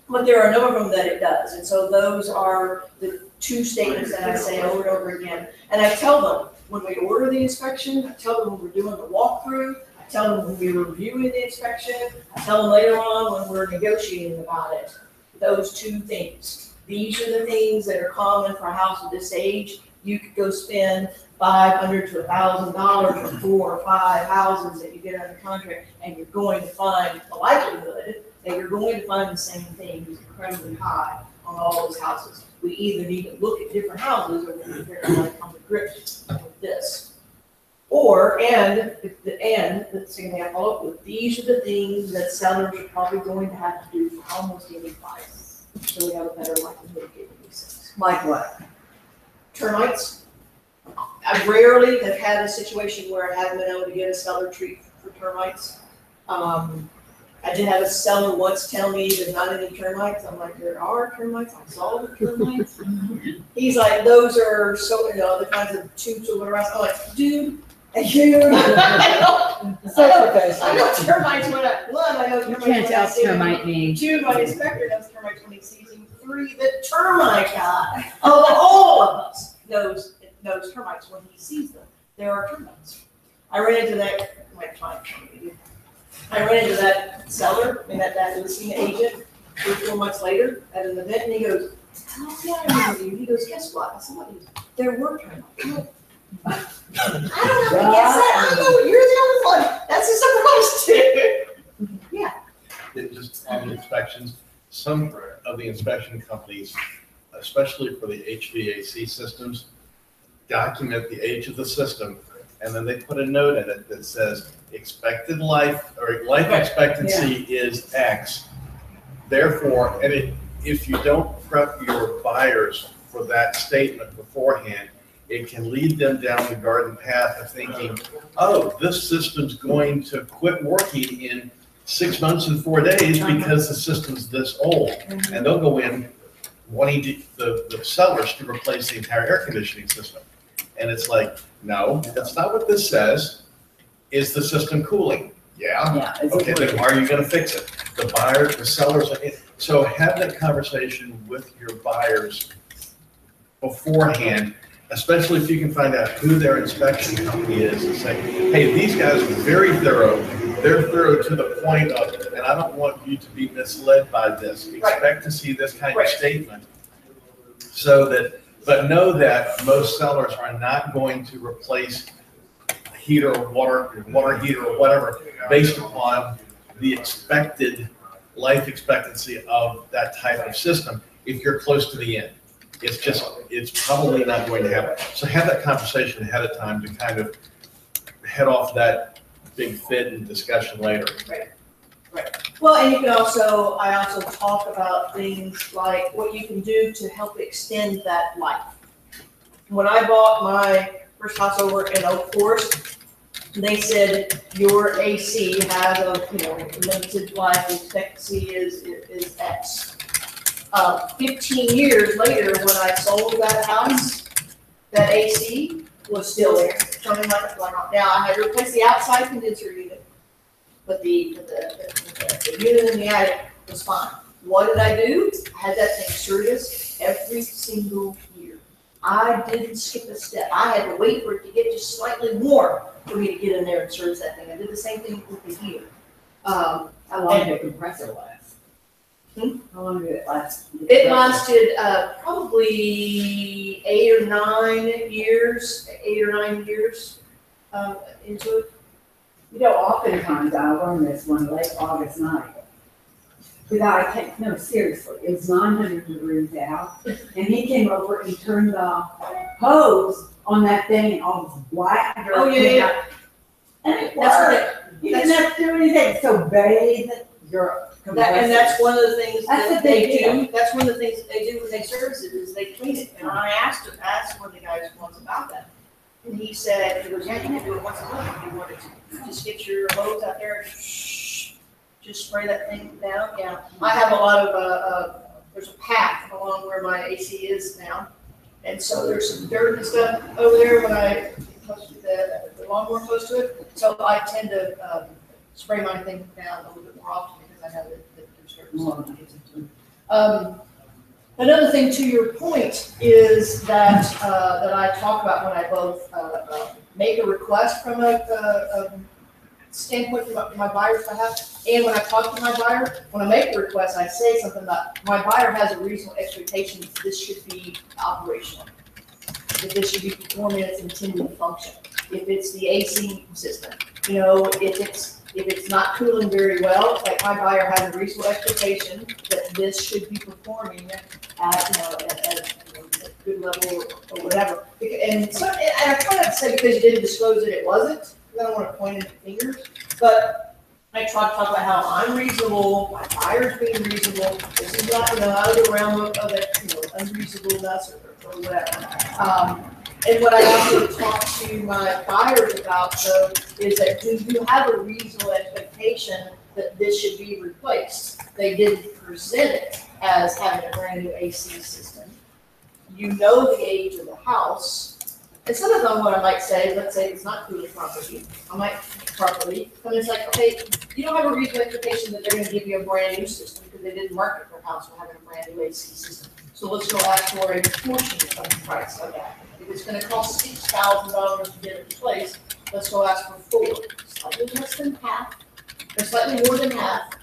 S5: But there are a number of them that it does, and so those are the two statements that I say over and over again. And I tell them when we order the inspection, I tell them when we're doing the walkthrough, I tell them when we're reviewing the inspection, I tell them later on when we're negotiating about it. Those two things. These are the things that are common for a house of this age. You could go spend $500 to $1,000 for 4 or 5 houses that you get under contract, and you're going to find the likelihood that you're going to find the same thing is incredibly high on all those houses. We either need to look at different houses, or we need to figure out how to come to grips with this. Or, and the same thing I follow up with, these are the things that sellers are probably going to have to do for almost any price. So we have a better likelihood of getting these things.
S6: Like what?
S5: Termites. I rarely have had a situation where I haven't been able to get a seller treat for termites. I did have a seller once tell me there's not any termites. I'm like, there are termites. I saw the termites. He's like, those are so, the kinds of tubes or whatever. I'm like, dude, I know termites when I, one, I know
S7: You
S5: termites
S7: can't
S5: when I
S7: tell
S5: see them.
S7: termite me.
S5: 2, my inspector knows termites when he sees them. 3, the termite guy of all of us knows termites when he sees them. There are termites. I ran into that, I ran into that seller and that listing agent 3 or 4 months later at an event, and he goes, "Oh yeah, I remember you." He goes, "Guess what?" I said, "What?" He goes, "There were termites." I don't know how to guess that. I don't know. You're the only one. That's a surprise too. Yeah.
S3: It just on the inspections, some of the inspection companies, especially for the HVAC systems, document the age of the system, and then they put a note in it that says expected life or life expectancy is X. Therefore, if you don't prep your buyers for that statement beforehand, it can lead them down the garden path of thinking, oh, this system's going to quit working in 6 months and 4 days because the system's this old. And they'll go in wanting the sellers to replace the entire air conditioning system. And it's like, no, that's not what this says. Is the system cooling? Yeah. Okay, then are you gonna fix it? The sellers, so have that conversation with your buyers beforehand, especially if you can find out who their inspection company is and say, hey, these guys are very thorough. They're thorough to the point of, and I don't want you to be misled by this. Expect to see this kind of statement so that, but know that most sellers are not going to replace heater or water heater or whatever based upon the expected life expectancy of that type of system if you're close to the end. It's probably not going to happen. So have that conversation ahead of time to kind of head off that big fit and discussion later.
S5: Right. Well, and you can also, I also talk about things like what you can do to help extend that life. When I bought my first house over in Oak Forest, they said your AC has a limited life expectancy is X. 15 years later, when I sold that house, that AC was still there. Something like now I had to replace the outside condenser unit, but the unit in the attic was fine. What did I do? I had that thing serviced every single year. I didn't skip a step. I had to wait for it to get just slightly warm for me to get in there and service that thing. I did the same thing with the heater.
S6: How long did the compressor last? How long did it last?
S5: It lasted probably 8 or 9 years into it.
S6: Oftentimes I learned this one late August night. The guy came, no, seriously, it was 900 degrees out, and he came over and turned the hose on that thing, and all this black dirt.
S5: Oh, yeah.
S6: And it worked. You didn't have to do anything, so bathe your compressor.
S5: And that's one of the things
S6: That's
S5: that
S6: a big
S5: they
S6: deal.
S5: do. That's one of the things that they do when they service it is they clean it. And I asked one of the guys once about that. And he said, yeah, you can do it once a month if you wanted to. Just get your hose out there and just spray that thing down. Yeah. I have a lot of there's a path along where my AC is now. And so there's some dirt and stuff over there when I, close to the lawnmower close to it. So I tend to, spray my thing down a little bit more often because I know that there's dirt and stuff that gets into it. Another thing to your point is that, that I talk about when I both, make a request from a standpoint from my buyer's behalf, and when I talk to my buyer, when I make a request, I say something about my buyer has a reasonable expectation that this should be operational, that this should be performing its intended function. If it's the AC system, you know, if it's not cooling very well, like my buyer has a reasonable expectation that this should be performing at, at a good level or whatever. And so, and I try not to say because you didn't disclose it, it wasn't. I don't want to point any fingers, but I try to talk about how I'm reasonable, my buyer's being reasonable. This is not, out of the realm of that, unreasonableness or whatever. And what I also talk to my buyers about, though, is that do you have a reasonable expectation that this should be replaced? They didn't present it as having a brand new AC system. You know the age of the house. And some of them, what I might say, let's say it's not cooling properly, but it's like, okay, you don't have a reasonable expectation that they're going to give you a brand new system because they didn't market their house for having a brand new AC system. So let's go ask for a portion of the price of that. If it's going to cost $6,000 to get it replaced, let's go ask for $4,000, slightly less than half, or slightly more than half.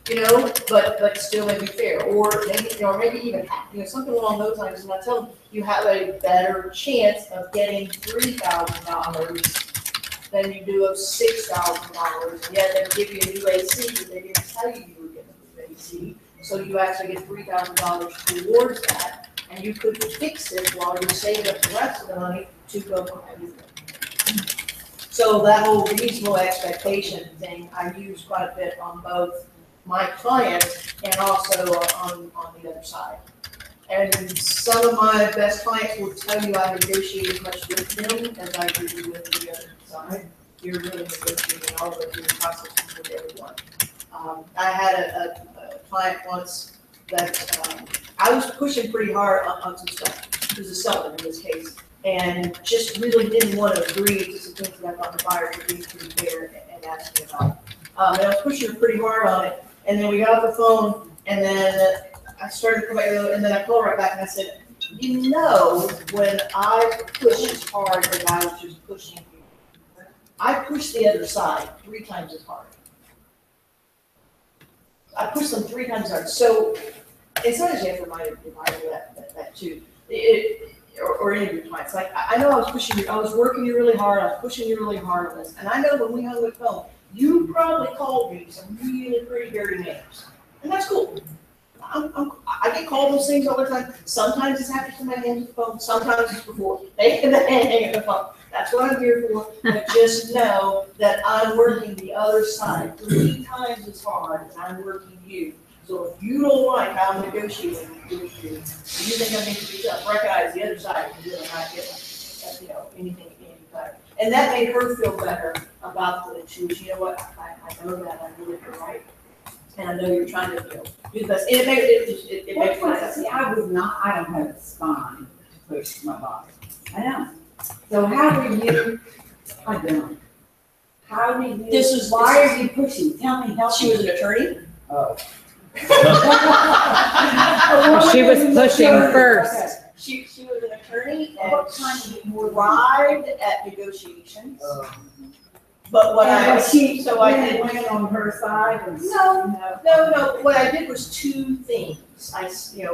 S5: But still maybe fair, or maybe even half, something along those lines. And I tell them you have a better chance of getting $3,000 than you do of $6,000. Yeah, they give you a new AC, but they didn't tell you you were getting a new AC, so you actually get $3,000 towards that, and you could fix it while you save up the rest of the money to go ahead with it. So that whole reasonable expectation thing I use quite a bit on both my client and also on the other side. And some of my best clients will tell you I negotiate as much with them as I do with the other side. You're really negotiating all of the processes with everyone. I had a client once that I was pushing pretty hard on some stuff. It was a seller in this case, and just really didn't want to agree to some things that I thought the buyer could be pretty fair and ask me about. And I was pushing pretty hard on it. And then we got off the phone, and then I started, and then I called right back and I said, when I push as hard as I was just pushing you, I pushed the other side 3 times as hard. I pushed them 3 times as hard. So, and sometimes you have to remind that too. Or any of your clients. Like, I know I was pushing you, I was working you really hard, I was pushing you really hard on this. And I know when we hung the phone, you probably called me some really pretty dirty names, and that's cool. I get called those things all the time. Sometimes it's after somebody hangs the phone, sometimes it's before they hang the phone. That's what I'm here for. But just know that I'm working the other side 3 times as hard as I'm working you. So if you don't like how I'm negotiating with you, you think I need to be tough, recognize the other side is really not getting anything better. And that made her feel better about the issue. You know what? I know that I really feel right, and I know you're trying to do the best. And it makes sense.
S6: See, I don't have a spine to push my body. I don't. So how do you? I don't. How do you? Why are you pushing? Tell me. Help
S5: She was an attorney.
S6: Oh.
S7: She was pushing first.
S5: Okay. She was an attorney and
S6: What kind of
S5: arrived at negotiations. But what I did
S6: went on her side and
S5: no. What I did was 2 things.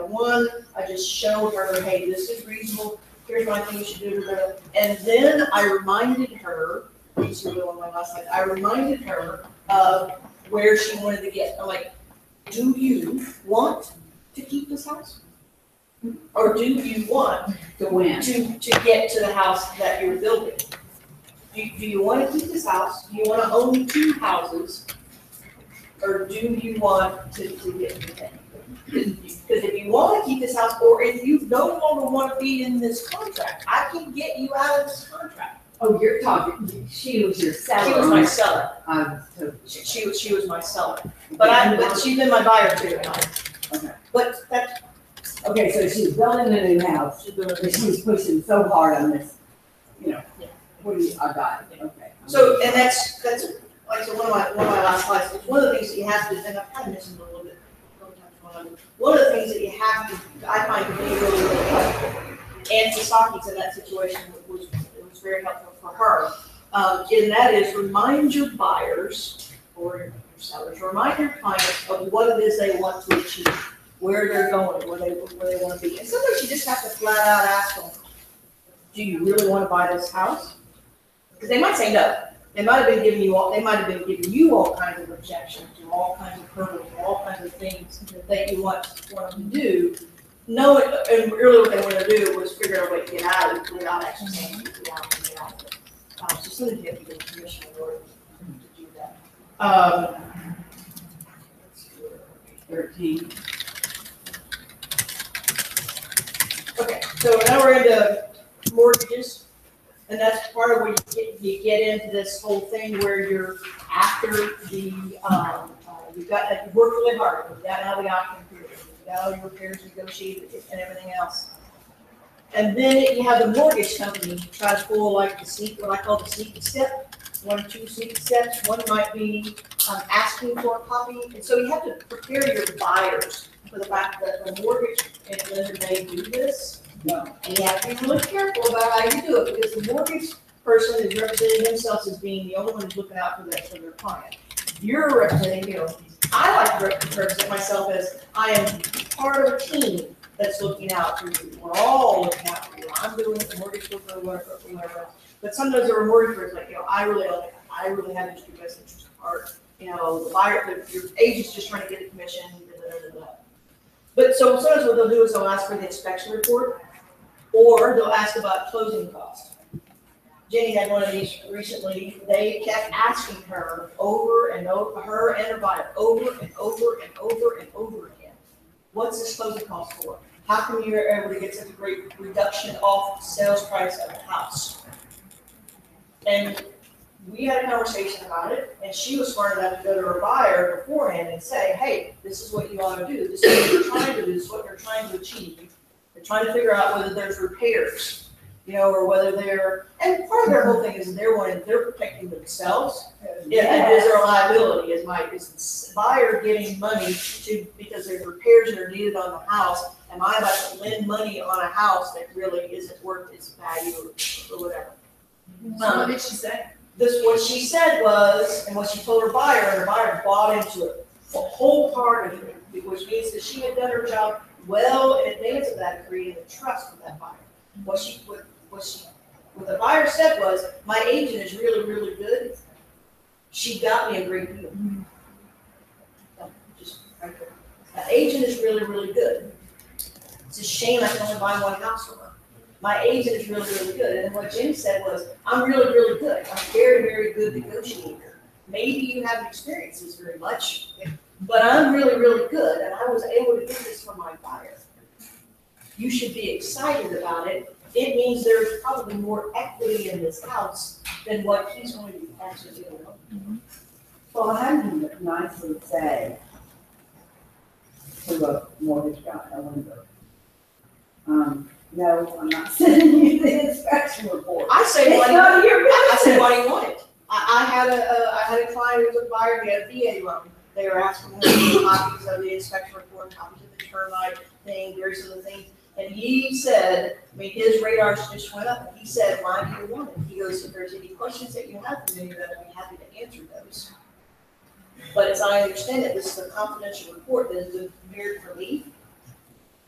S5: One, I just showed her, hey, this is reasonable. Here's my thing you should do. And then I reminded her. These are on my last slide. I reminded her of where she wanted to get. I'm like, do you want to keep this house? Or do you want
S6: to win.
S5: to get to the house that you're building? Do you want to keep this house? Do you want to own 2 houses? Or do you want to get the thing? Because if you want to keep this house, or if you no longer want to be in this contract, I can get you out of this contract.
S6: Oh, you're talking, she was your seller.
S5: She was my seller.
S6: So
S5: She was my seller. But she's been my buyer too.
S6: okay.
S5: But that's,
S6: Okay, so she's building a new house,
S5: she's doing
S6: but
S5: this.
S6: she's pushing so hard on this, what do you, I got it, okay.
S5: So, and that's, like, so one of my last slides, it's one of the things that you have to, and I've kind of mentioned it a little bit, one of the things that you have to, I find to be really, really helpful, and Sasaki's in that situation was very helpful for her, and that is remind your buyers or your sellers, remind your clients of what it is they want to achieve, where they're going, where they want to be. And sometimes you just have to flat out ask them, do you really want to buy this house? Because they might say no. They might have been giving you all kinds of objections, or all kinds of hurdles, or all kinds of things that you want them to do. No, and really what they want to do was figure out a way to get out of it without actually saying get out of it. So sometimes you have to get permission in order to do that.
S6: 13.
S5: Okay, so now we're into mortgages, and that's part of where you get into this whole thing where you're after the, you've worked really hard, you've got out of the option period, you've got all your repairs negotiated and everything else. And then you have the mortgage company try to pull like what I call the secret step, 1 or 2 secret steps. One might be asking for a copy, and so you have to prepare your buyers for the fact that the mortgage and lender may do this.
S6: No.
S5: And you have to be really careful about how you do it, because the mortgage person is representing themselves as being the only one who's looking out for their client. You're representing, I like to represent myself as I am part of a team that's looking out for you. We're all looking out for you. I'm doing the mortgage book or whatever. But sometimes there are mortgage brokers like, I really have your best interest at heart. The buyer, your agent's just trying to get a commission, But so sometimes what they'll do is they'll ask for the inspection report, or they'll ask about closing costs. Jenny had one of these recently. They kept asking her over and over, her and her buyer, over and over and over and over again. What's this closing cost for? How come you're able to get such a great reduction off the sales price of the house? And we had a conversation about it, and she was smart enough to go to her buyer beforehand and say, hey, this is what you ought to do. This is what you're trying to do. This is what you're trying to achieve. They're trying to figure out whether there's repairs, or whether they're, and part of their whole thing is they're protecting themselves. Yeah, it is their liability, is the buyer getting money because there's repairs that are needed on the house. Am I about to lend money on a house that really isn't worth its value or whatever?
S2: What did she say?
S5: What she said was, and what she told her buyer, and her buyer bought into it, wholeheartedly, which means that she had done her job well in advance of that, creating a trust with that buyer. What the buyer said was, my agent is really, really good. She got me a great deal. Just right there. The agent is really, really good. It's a shame I can only buy one house from her. My agent is really, really good. And what Jim said was, I'm really, really good. I'm a very, very good negotiator. Maybe you haven't experienced this very much, but I'm really, really good. And I was able to get this from my buyer. You should be excited about it. It means there's probably more equity in this house than what he's going to actually do.
S6: Well, I had to nicely say to the mortgage guy, I wonder, no, I'm not sending you the inspection report.
S5: I say,
S6: It's none of your
S5: I said,
S6: business.
S5: why do you want it? I had a client who was a buyer, he had a VA loan. They were asking him for copies of the inspection report, copies of the termite thing, various other things. And he said, his radars just went up, and he said, why do you want it? He goes, if there's any questions that you have for me, then I'd be happy to answer those. But as I understand it, this is a confidential report that has been prepared for me.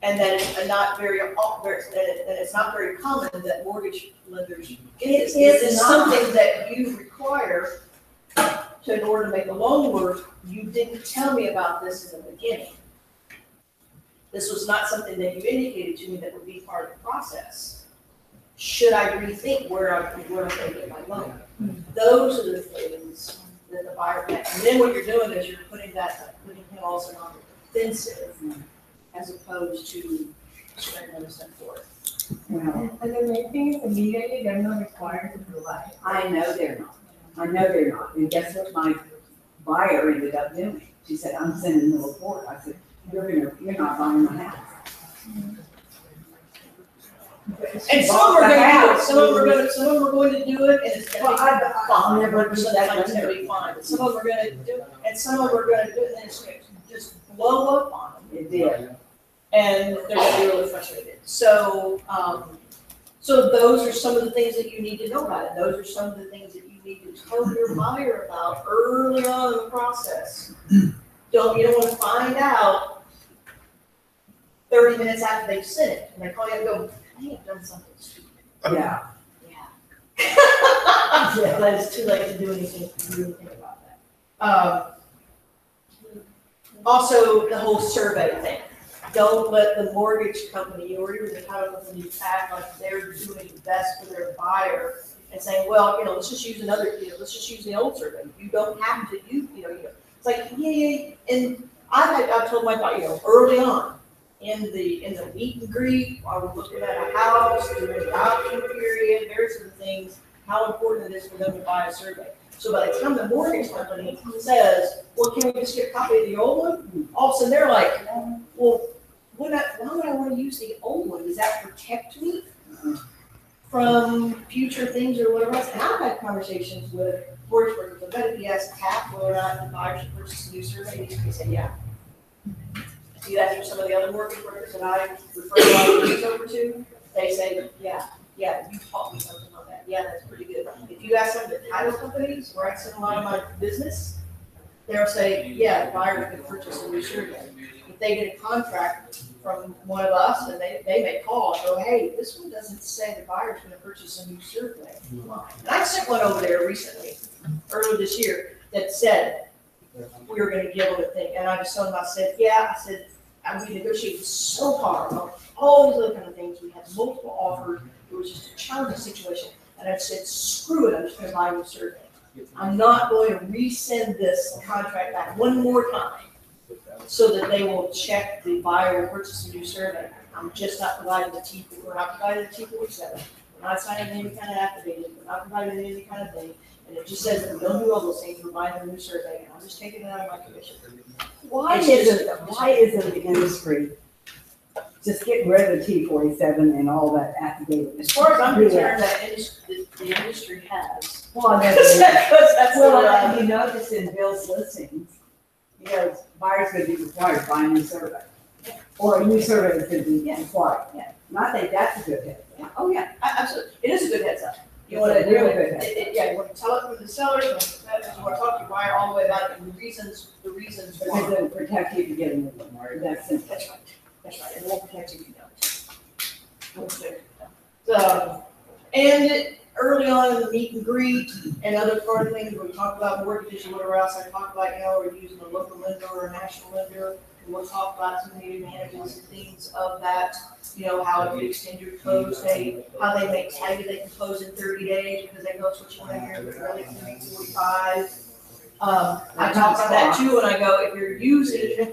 S5: And that it's not very common that mortgage lenders, it is something that you require in order to make a loan work. You didn't tell me about this in the beginning. This was not something that you indicated to me that would be part of the process. Should I rethink where I'm going to get my loan? Those are the things that the buyer can. And then what you're doing is you're putting him also on the defensive, as opposed to strengthening step forward.
S6: Well,
S2: And then the thing is, immediately, they're not required to provide.
S6: I know they're not. And guess what my buyer ended up doing? She said, I'm sending the report. I said, you're not buying the house.
S5: And some are gonna do it, some of them are going to do it, and it's gonna
S6: Well,
S5: be
S6: I'll
S5: fine,
S6: never do
S5: so
S6: that.
S5: that one's gonna be fine, but some of them are gonna do it, and some of them are gonna do it, and then it's gonna just blow up on them,
S6: It did.
S5: and they're gonna be really frustrated. So, so those are some of the things that you need to know about it, those are some of the things that you need to tell your buyer about early on in the process. You don't wanna find out 30 minutes after they've sent it, and they call you and go, I have done something stupid.
S6: Yeah.
S5: Yeah. But it's too late to do anything about that. Also, the whole survey thing. Don't let the mortgage company or even the title company act like they're doing the best for their buyer and saying, well, let's just use let's just use the old survey. You don't have to use, it's like, yeah. And I've told my buyer, early on, in the meet and greet, while we're looking at a house, during the option period, there's some things, how important it is for them to buy a survey. So by the time the mortgage company says, well, can we just get a copy of the old one? All of a sudden they're like, well, why would I want to use the old one? Does that protect me from future things or whatever else? And I've had conversations with mortgage brokers. I bet if you ask half whether or not the buyer should purchase a new survey, they say, yeah. See that from some of the other mortgage brokers that I refer a lot of things over to, they say, yeah, you taught me something on that. Yeah, that's pretty good. If you ask some of the title companies where I send a lot of my business, they'll say, yeah, the buyer can purchase a new survey. If they get a contract from one of us, and they may call and go, hey, this one doesn't say the buyer's gonna purchase a new survey. And I sent one over there recently, earlier this year, that said, we were gonna give them a thing. And I just told them, I said, we negotiated so hard on all these other kind of things. We had multiple offers. It was just a challenging situation. And I said, screw it, I'm just gonna buy a new survey. I'm not going to resend this contract back one more time so that they will check the buyer and purchase a new survey. I'm just not providing the T4. We're not providing the T47. We're not signing any kind of affidavit. We're not providing any kind of thing. And it just says that we don't do all those things. We're buying a new survey, and I'm just taking it out of my commission.
S6: Why isn't the industry just getting rid of the T47 and all that affidavit?
S5: As far as I'm concerned, the industry has.
S6: Well,
S5: That's
S6: well, you notice in Bill's listings, buyers gonna be required to buy a new survey. Or a new survey is gonna be required.
S5: Yeah.
S6: And I think that's a good heads up. Oh, yeah.
S5: Absolutely. It is a good heads up. You
S6: It's
S5: want
S6: a
S5: to
S6: real
S5: do
S6: good
S5: it,
S6: heads
S5: you want to tell it from the seller, you want to talk to your buyer all the way about it, and the reasons
S6: Because
S5: why.
S6: it'll protect you from getting it. That's simple.
S5: That's right, it won't protect you if you don't. So, and early on in the meet and greet and other part of things, we talk about mortgages and whatever else, I talk about, we're using a local lender or a national lender, and we'll talk about some of the advantages and things of that, how if you extend your close date, how they may tell you they can close in 30 days because they know it's what you want to hear, but really it's gonna be 45. I talk about that too, and I go, if you're using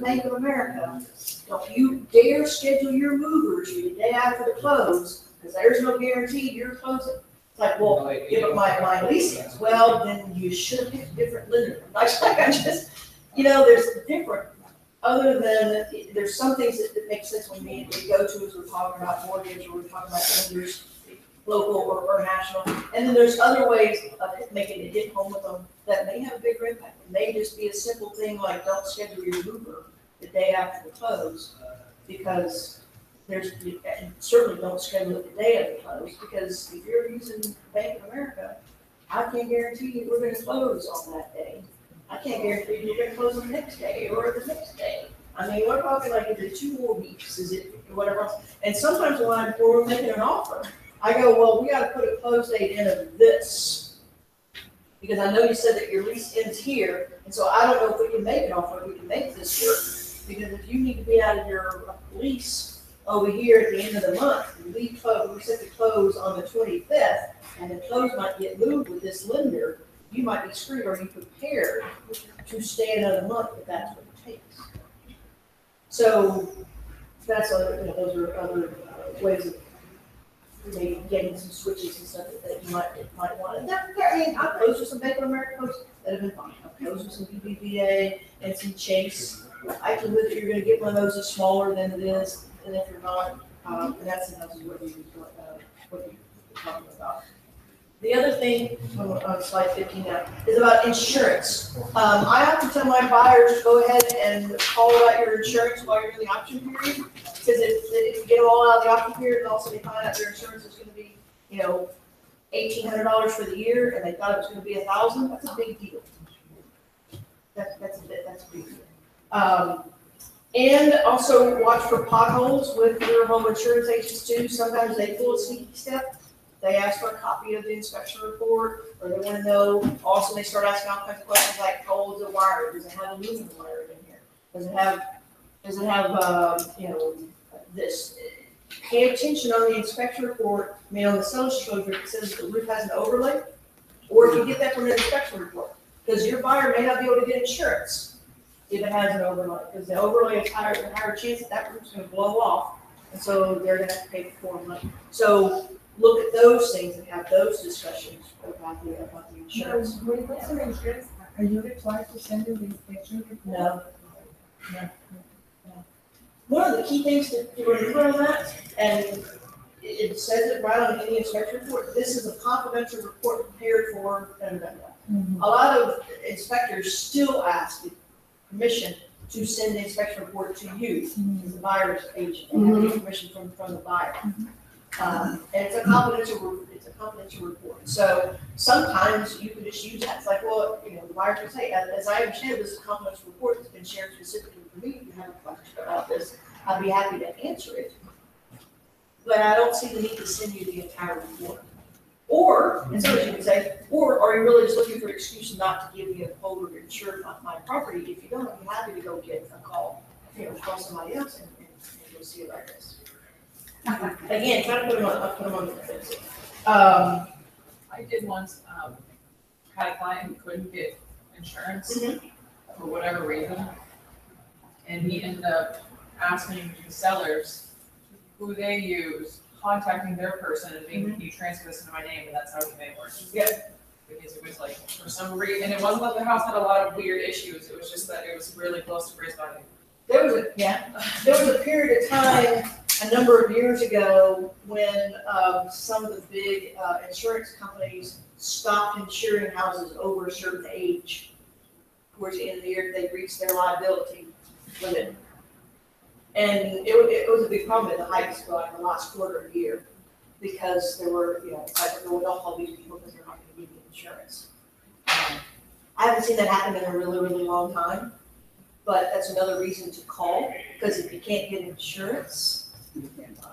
S5: Bank of America, don't you dare schedule your movers the day after the close, because there's no guarantee you're closing. It's like, well, give up my leasings. Well, then you should have picked a different lender. Like I just, there's different, other than, there's some things that make sense when we go to as we're talking about mortgage or we're talking about lenders, local or national. And then there's other ways of making it hit home with them that may have a bigger impact. It may just be a simple thing like don't schedule your mover the day after the close, because and certainly don't schedule it the day of the close, because if you're using Bank of America, I can't guarantee you we're gonna close on that day. I can't guarantee you we're gonna close on the next day or the next day. I mean, we're talking like, is it 2 more weeks? Is it whatever else? And sometimes when we're making an offer, I go, well, we gotta put a close date in of this, because I know you said that your lease ends here, and so I don't know if we can make an offer, if we can make this work. Because if you need to be out of your lease over here at the end of the month, we set the close on the 25th, and the close might get moved with this lender, you might be screwed. Are you prepared to stay another month if that's what it takes? So that's those are other ways of maybe getting some switches and stuff that you might want. And I've closed with some Bank of America posts that have been fine. I've closed with some BBVA and some Chase likelihood that you're gonna get one of those is smaller than it is, than if you're not, and that's what you're talking about. The other thing, on slide 15 now, is about insurance. I have to tell my buyers, go ahead and call out your insurance while you're in the option period. Because if you get them all out of the option period, and also they find out their insurance is gonna be, $1,800 for the year, and they thought it was gonna be $1,000, that's a big deal. That's a big deal. And also watch for potholes with your home insurance agents too. Sometimes they pull a sneaky step. They ask for a copy of the inspection report, or they want to know. Also, they start asking all kinds of questions like, how old is the wire? Does it have aluminum wire in here? Does it have this? Pay attention on the inspection report. I mean, on the sales disclosure, it says the roof has an overlay, or if you get that from the inspection report, because your buyer may not be able to get insurance if it has an overlay, because the overlay is higher, the higher chance that roof's going to blow off, and so they're going to have to pay for more money. So look at those things and have those discussions about the insurance.
S8: What's the insurance? Are you required to send them the inspection report?
S5: No. One of the key things to remember on that, and it says it right on any inspection report, this is a confidential report prepared for, a lot of inspectors still ask permission to send the inspection report to you, as the buyer's agent, and have permission from the buyer. And it's a confidential report. So sometimes you can just use that. It's like, well, the buyer can say, as I understand, this is a confidential report that's been shared specifically for me. If you have a question about this, I'd be happy to answer it. But I don't see the need to send you the entire report. Or, and so as you can say, or are you really just looking for an excuse not to give me a folder of insurance on my property? If you don't, I'm happy to go get a call, call somebody else and go see it like this. Again, try to put them on the fence.
S2: I did once, had a client who couldn't get insurance for whatever reason. And he ended up asking the sellers who they use, contacting their person and being, can you transfer this into my name? And that's how he made it work.
S5: Yeah.
S2: Because it was like, for some reason, and it wasn't that the house had a lot of weird issues, it was just that it was really close to Brisbane.
S5: There was a period of time a number of years ago when some of the big insurance companies stopped insuring houses over a certain age. Towards the end of the year, they reached their liability limit. And it was a big problem at the heights for like the last quarter of the year, because there were, I don't know, we don't call these people because they're not going to give you insurance. I haven't seen that happen in a really, really long time, but that's another reason to call, because if you can't get insurance,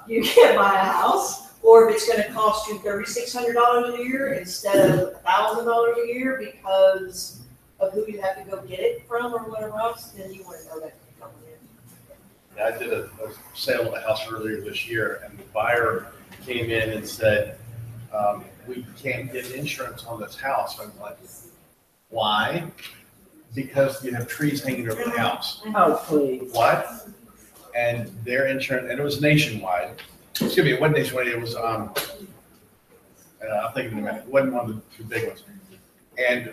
S5: you can't buy a house, or if it's going to cost you $3,600 a year instead of $1,000 a year because of who you have to go get it from or whatever else, then you want to know that coming in.
S3: I did a sale of a house earlier this year, and the buyer came in and said, we can't get insurance on this house. I'm like, why? Because you have trees hanging over the house.
S6: Oh, please.
S3: What? And their insurance, and it was nationwide. Excuse me, it wasn't nationwide, it was, I'm thinking in a minute, it wasn't one of the two big ones. And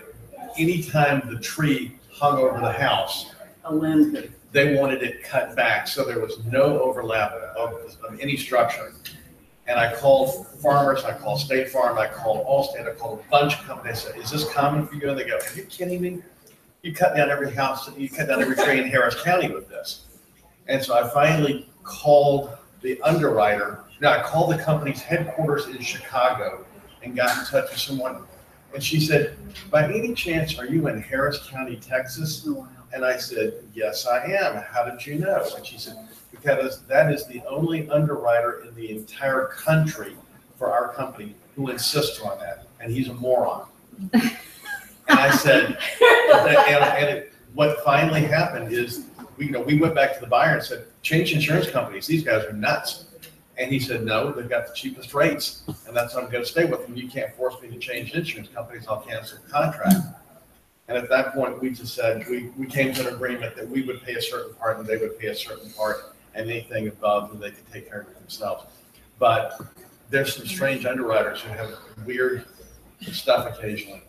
S3: anytime the tree hung over the house,
S6: A limb.
S3: they wanted it cut back, so there was no overlap of any structure. And I called Farmers, I called State Farm, I called Allstate, I called a bunch of companies. I said, is this common for you? And they go, are you kidding me? You cut down every house, you cut down every tree in Harris County with this. And so I finally called the underwriter. No, I called the company's headquarters in Chicago and got in touch with someone. And she said, by any chance, are you in Harris County, Texas? And I said, yes, I am. How did you know? And she said, because that is the only underwriter in the entire country for our company who insists on that. And he's a moron. And I said, what finally happened is, we went back to the buyer and said, change insurance companies. These guys are nuts. And he said, no, they've got the cheapest rates. And that's what I'm going to stay with them. You can't force me to change insurance companies. I'll cancel the contract. And at that point, we just said, we came to an agreement that we would pay a certain part and they would pay a certain part, and anything above, and they could take care of it themselves. But there's some strange underwriters who have weird stuff occasionally.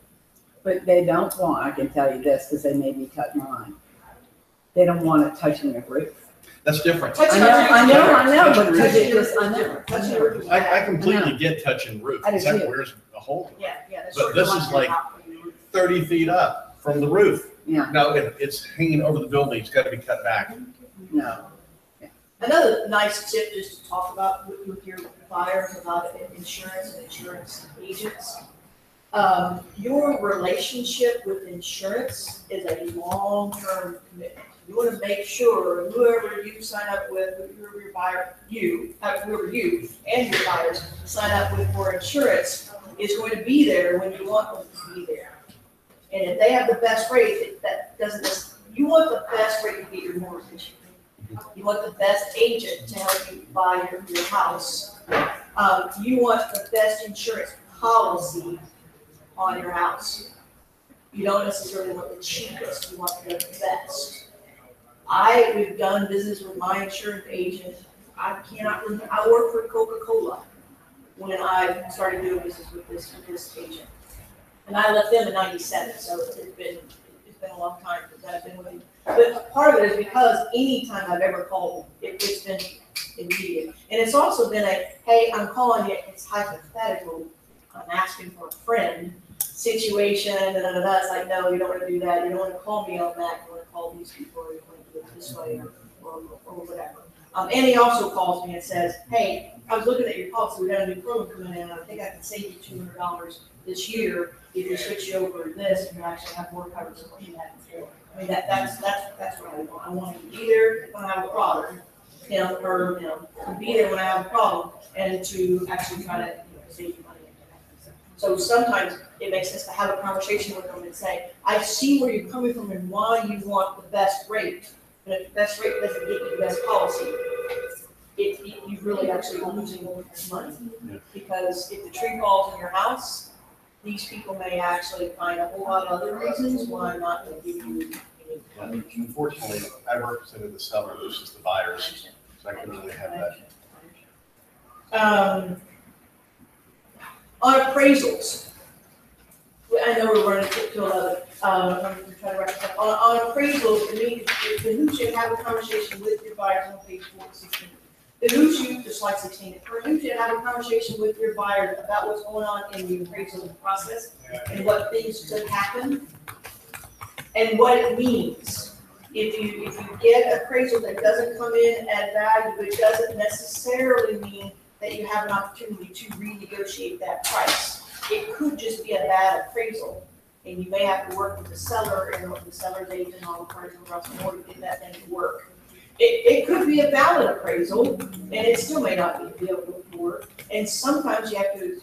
S6: But they don't want, I can tell you this, because they made me cut mine. they don't want it touching their roof.
S3: That's different.
S5: Touching
S6: I know, but
S3: Touching
S6: touch
S3: roof.
S6: it just, I know.
S5: Touching your roof is
S3: I
S5: bad.
S3: completely get touching roof,
S6: I do
S3: except
S6: too.
S3: where's a hole?
S5: Yeah, that's
S3: But
S5: sort of
S3: this is like 30 feet up from the roof.
S6: Yeah,
S3: Now, if it's hanging over the building, it's gotta be cut back.
S6: no.
S5: Another nice tip just to talk about with your buyers about insurance and insurance agents. Your relationship with insurance is a long-term commitment. You want to make sure whoever you sign up with, whoever your buyer, whoever you and your buyers sign up with for insurance is going to be there when you want them to be there. And if they have the best rate, that doesn't, you want the best rate to get your mortgage. You want the best agent to help you buy your house. You want the best insurance policy on your house. You don't necessarily want the cheapest, you want the best. We've done business with my insurance agent. I cannot remember, I worked for Coca-Cola when I started doing business with this agent. And I left them in '97, so it's been a long time that I've been with him. But part of it is because anytime I've ever called him, it's been immediate. And it's also been hey, I'm calling you, it's hypothetical. I'm asking for a friend situation, It's like, no, you don't want to do that. You don't want to call me on that. You want to call these people, or you want to do it this way, or whatever. And he also calls me and says, hey, I was looking at your policy. We got a new program coming in. I think I can save you $200 this year if you switch you over to this, and you actually have more coverage than what you had before. I mean, that's what I want. I want to be there when I have a problem, to be there when I have a problem, and to actually try to save you money. So sometimes it makes sense to have a conversation with them and say, I see where you're coming from and why you want the best rate. But if the best rate doesn't get you the best policy, you really actually are losing money. Because if the tree falls in your house, these people may actually find a whole lot of other reasons why not to give you any.
S3: Unfortunately, I represented the seller versus the buyers, so I couldn't really have that.
S5: On appraisals, I know we're running to 11. I'm trying to wrap this up. On appraisals, it behooves you to have a conversation with your buyers on page 416. It behooves you, just like 16, it behooves you to have a conversation with your buyers about what's going on in the appraisal process and what things could happen and what it means. If you get appraisal that doesn't come in at value, it doesn't necessarily mean that you have an opportunity to renegotiate that price. It could just be a bad appraisal, and you may have to work with the seller and with the seller's agent on the appraisal in order to get that thing to work. It could be a valid appraisal, and it still may not be able to work. And sometimes you have to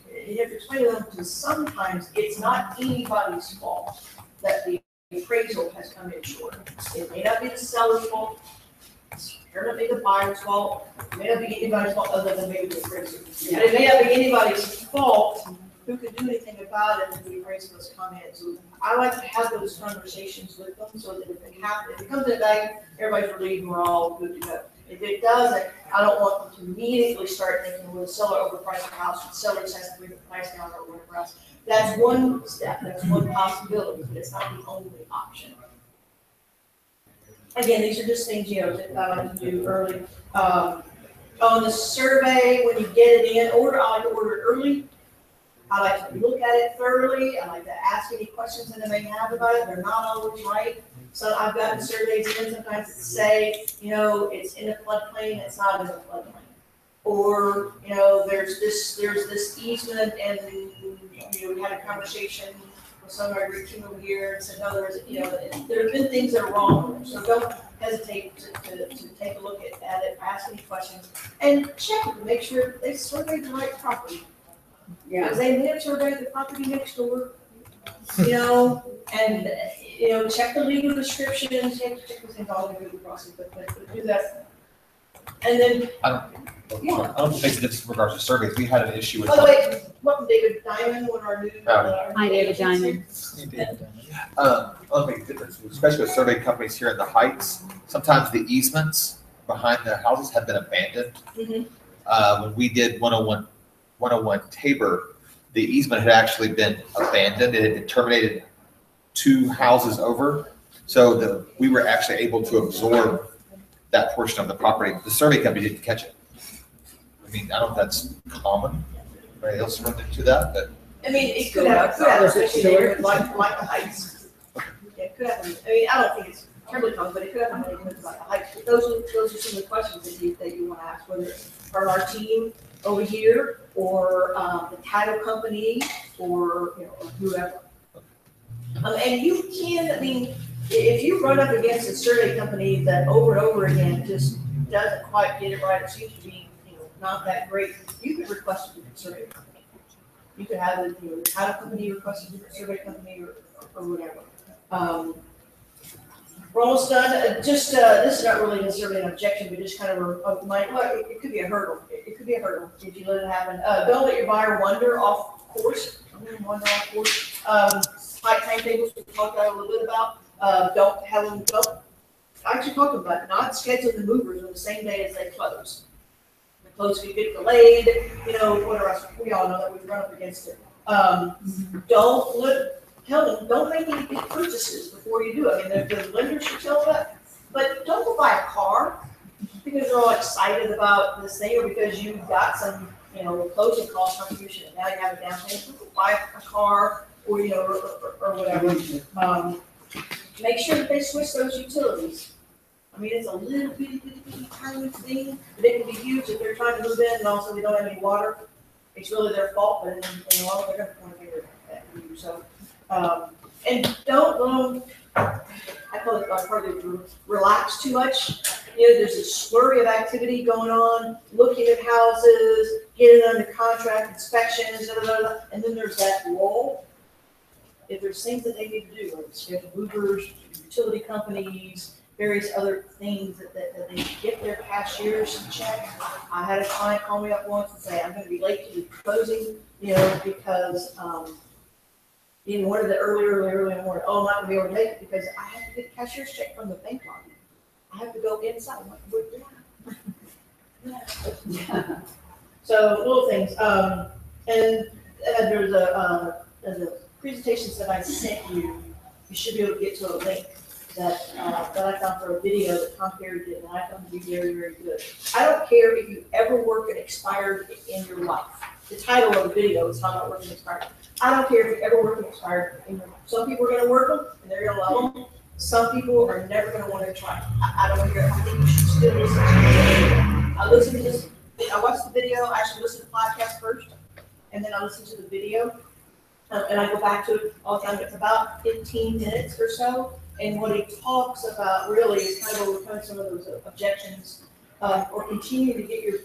S5: explain to them because sometimes it's not anybody's fault that the appraisal has come in short. It may not be the seller's fault. It may not be the buyer's fault. It may not be anybody's fault other than maybe the appraiser. And it may not be anybody's fault who can do anything about it if the appraisal has come in. So I like to have those conversations with them so that if it comes in value, everybody's relieved and we're all good to go. If it doesn't, I don't want them to immediately start thinking, well, the seller overpriced the house, the seller just has to bring the price down or whatever else. That's one step, that's one possibility, but it's not the only option. Again, these are just things, that I like to do early. On the survey, when you get it in, I like to order it early. I like to look at it thoroughly. I like to ask any questions that they may have about it. They're not always right. So I've gotten surveys in sometimes that say, it's in a floodplain, it's not in a floodplain. Or, there's this easement and, we had a conversation with somebody reaching over here and said, no, there have been things that are wrong. So don't hesitate to take a look at it, ask any questions, and check to make sure they surveyed the right property.
S6: Yeah.
S5: Because they may have surveyed the property next door, and, check the legal descriptions, check the things all the Google process, but do that. And then,
S4: I don't think it makes a difference in regards to surveys. We had an issue with.
S5: by the way, welcome David Diamond, one of our new.
S7: Hi, David Diamond.
S4: I don't make a difference, especially with survey companies here in the Heights. Sometimes the easements behind the houses have been abandoned.
S5: Mhm.
S4: When we did 101 Tabor, the easement had actually been abandoned. It had been terminated 2 houses over. So we were actually able to absorb that portion of the property. The survey company didn't catch it. I mean, I don't know if that's common. Anybody else run into that? But
S5: I mean, it could happen, especially there, like the heights. Yeah, it could happen. I mean, I don't think it's terribly common, but it could happen in neighborhoods like the heights. But those are some of the questions that you want to ask, whether it's from our team over here or the title company or, you know, or whoever. And you can, I mean, if you run up against a survey company that over and over again just doesn't quite get it right, or seems to be, you know, not that great, you could request a different survey company. You could have the, you know, the title company request a different survey company or whatever. We're almost done. Just this is not really necessarily an objection, but just kind of a like, well, it could be a hurdle. It could be a hurdle if you let it happen. Don't let your buyer wander off course. Wander off course. Height timetables we talked about a little bit about. Don't have them. Don't actually talk about not schedule the movers on the same day as they close. The close could get delayed. You know, whatever else. We all know that we run up against it. Tell them, don't make any big purchases before you do it. I mean, the lenders should tell them that. But don't go buy a car because they're all excited about this thing or because you got some, you know, closing cost contribution and now you have a down payment. Don't go buy a car or, you know, or whatever. Make sure that they switch those utilities. I mean, it's a little bitty tiny thing, but it can be huge if they're trying to move in and also they don't have any water. It's really their fault, but in the long run, they're going to want to figure that you. So. And don't I call it partly relax too much. You know, there's a slurry of activity going on, looking at houses, getting under contract, inspections, and then there's that lull. If there's things that they need to do, like schedule movers, utility companies, various other things that they get their cashiers to check. I had a client call me up once and say, I'm going to be late to the closing, you know, because in one of the early in the morning, oh, I'm not gonna be able to make it because I have to get a cashier's check from the bank lobby. I have to go inside. I'm like, what do you So little things. And there's the presentations that I sent you. You should be able to get to a link that I found for a video that Tom Perry did, and I found to be very, very good. I don't care if you ever work an expired in your life. The title of the video is how about working expired. I don't care if you ever work an expired in your life. Some people are going to work them and they're going to love them. Some people are never going to want to try. I don't care. I think you should still listen to it. I listen to this. I watched the video. I actually listened to the podcast first, and then I listened to the video, and I go back to it all the time. It's about 15 minutes or so, and what he talks about really is kind of overcoming some of those objections, or continue to get your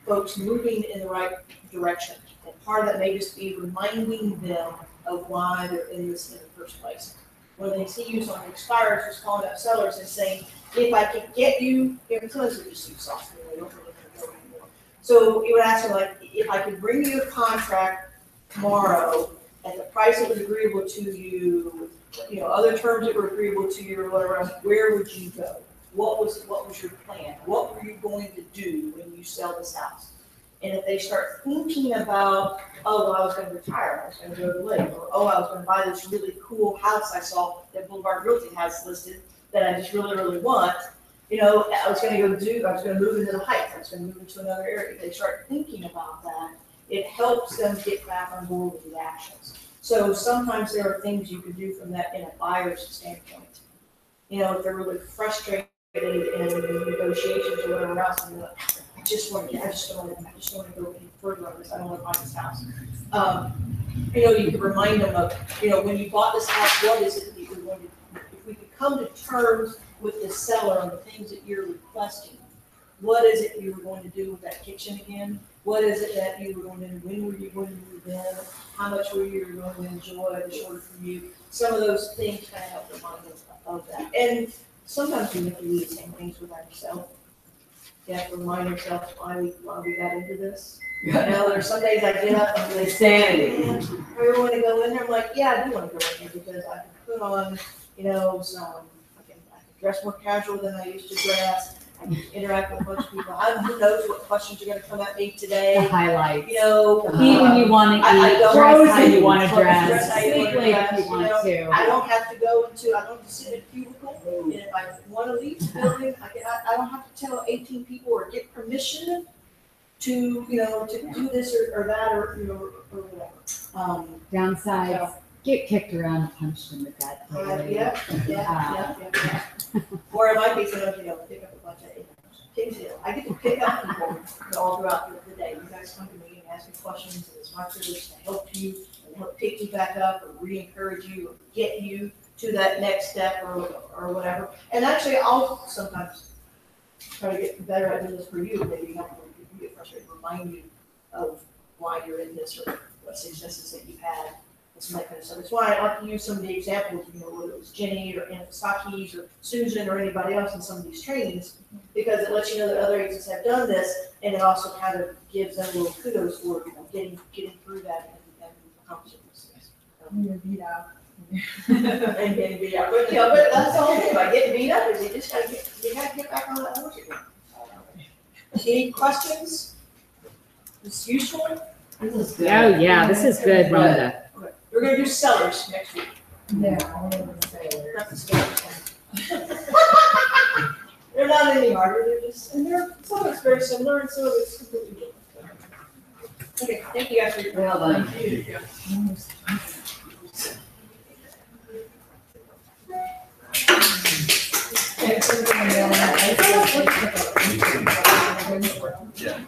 S5: folks moving in the right direction. And part of that may just be reminding them of why they're in this in the first place. One of the things he used on the expires was calling up sellers and saying, if I can get you, sometimes we just use software, they don't really know anymore. So he would ask them, like, if I could bring you a contract tomorrow at the price that was agreeable to you, you know, other terms that were agreeable to you or whatever else, where would you go? What was your plan? What were you going to do when you sell this house? And if they start thinking about, oh, well, I was going to retire, I was going to go to the lake, or oh, I was going to buy this really cool house I saw that Boulevard Realty has listed that I just really, really want, you know, I was going to move into the Heights, I was going to move into another area. If they start thinking about that, it helps them get back on board with the actions. So sometimes there are things you can do from that in a buyer's standpoint. You know, if they're really frustrated in negotiations or whatever else, and I just don't want to go any further on this. I don't want to buy this house. You know, you can remind them of, you know, when you bought this house, what is it that you're going to, if we could come to terms with the seller on the things that you're requesting, what is it you were going to do with that kitchen again? What is it that you were going to do? When were you going to move in? How much were you going to enjoy the shorter commute? Some of those things kind of help remind us of that. And sometimes we have to do the same things with ourselves. You have to remind yourself why we got into this. You know, there's some days I get up and they say, I really want to go in there. I'm like, yeah, I do want to go in there because I can put on, you know, I can dress more casual than I used to dress. I get to interact with a bunch of people. Who knows what questions are gonna come at me
S7: The
S5: today,
S7: highlights.
S5: you know.
S7: Eat when you want to
S5: I
S7: eat,
S5: don't-
S7: dress how you want to
S5: Dress
S7: dress,
S5: how you
S7: sleep
S5: wanna
S7: late
S5: dress,
S7: if you want to.
S5: I don't have to go into, I don't have to sit in a cubicle, and if I wanna leave the building, I don't have to tell 18 people or get permission to, you know, to do this or that, or, you know, or whatever.
S7: Downsides, get kicked around and punched in the gut.
S5: Yeah. Or it might be sort of, you know, pick up a bunch of, Kings Hill, I get to pick up people all throughout the day. You guys come to me and ask me questions, and it's my privilege to help you, and help pick you back up, or re-encourage you, or get you to that next step, or whatever. And actually, I'll sometimes try to get better at doing this for you, maybe help you get frustrated, remind you of why you're in this, or what successes that you've had, and some of that kind of stuff. That's why I like to use some of the examples, you know, whether it was Jenny, or Anastakis, or Susan, or anybody else in some of these trainings, because it lets you know that other agents have done this, and it also kind of gives them a little kudos for, you know, getting through that and accomplishing those things.
S8: You're beat out.
S5: And getting beat up, but, you know, but that's the whole thing, about getting beat up, is you just gotta get back on that horse again. Any questions? This useful?
S7: Oh, yeah, this is good, Rhonda.
S5: Okay. We're gonna do sellers next week,
S8: Yeah, I wouldn't say it.
S5: not the scams. They're not any harder, they're just, and some of it's very similar, and some of it's completely different. Okay, thank you guys for your.
S6: Well done.
S5: Thank you.
S4: Yeah.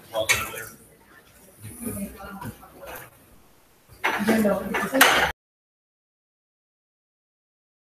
S8: Agenda.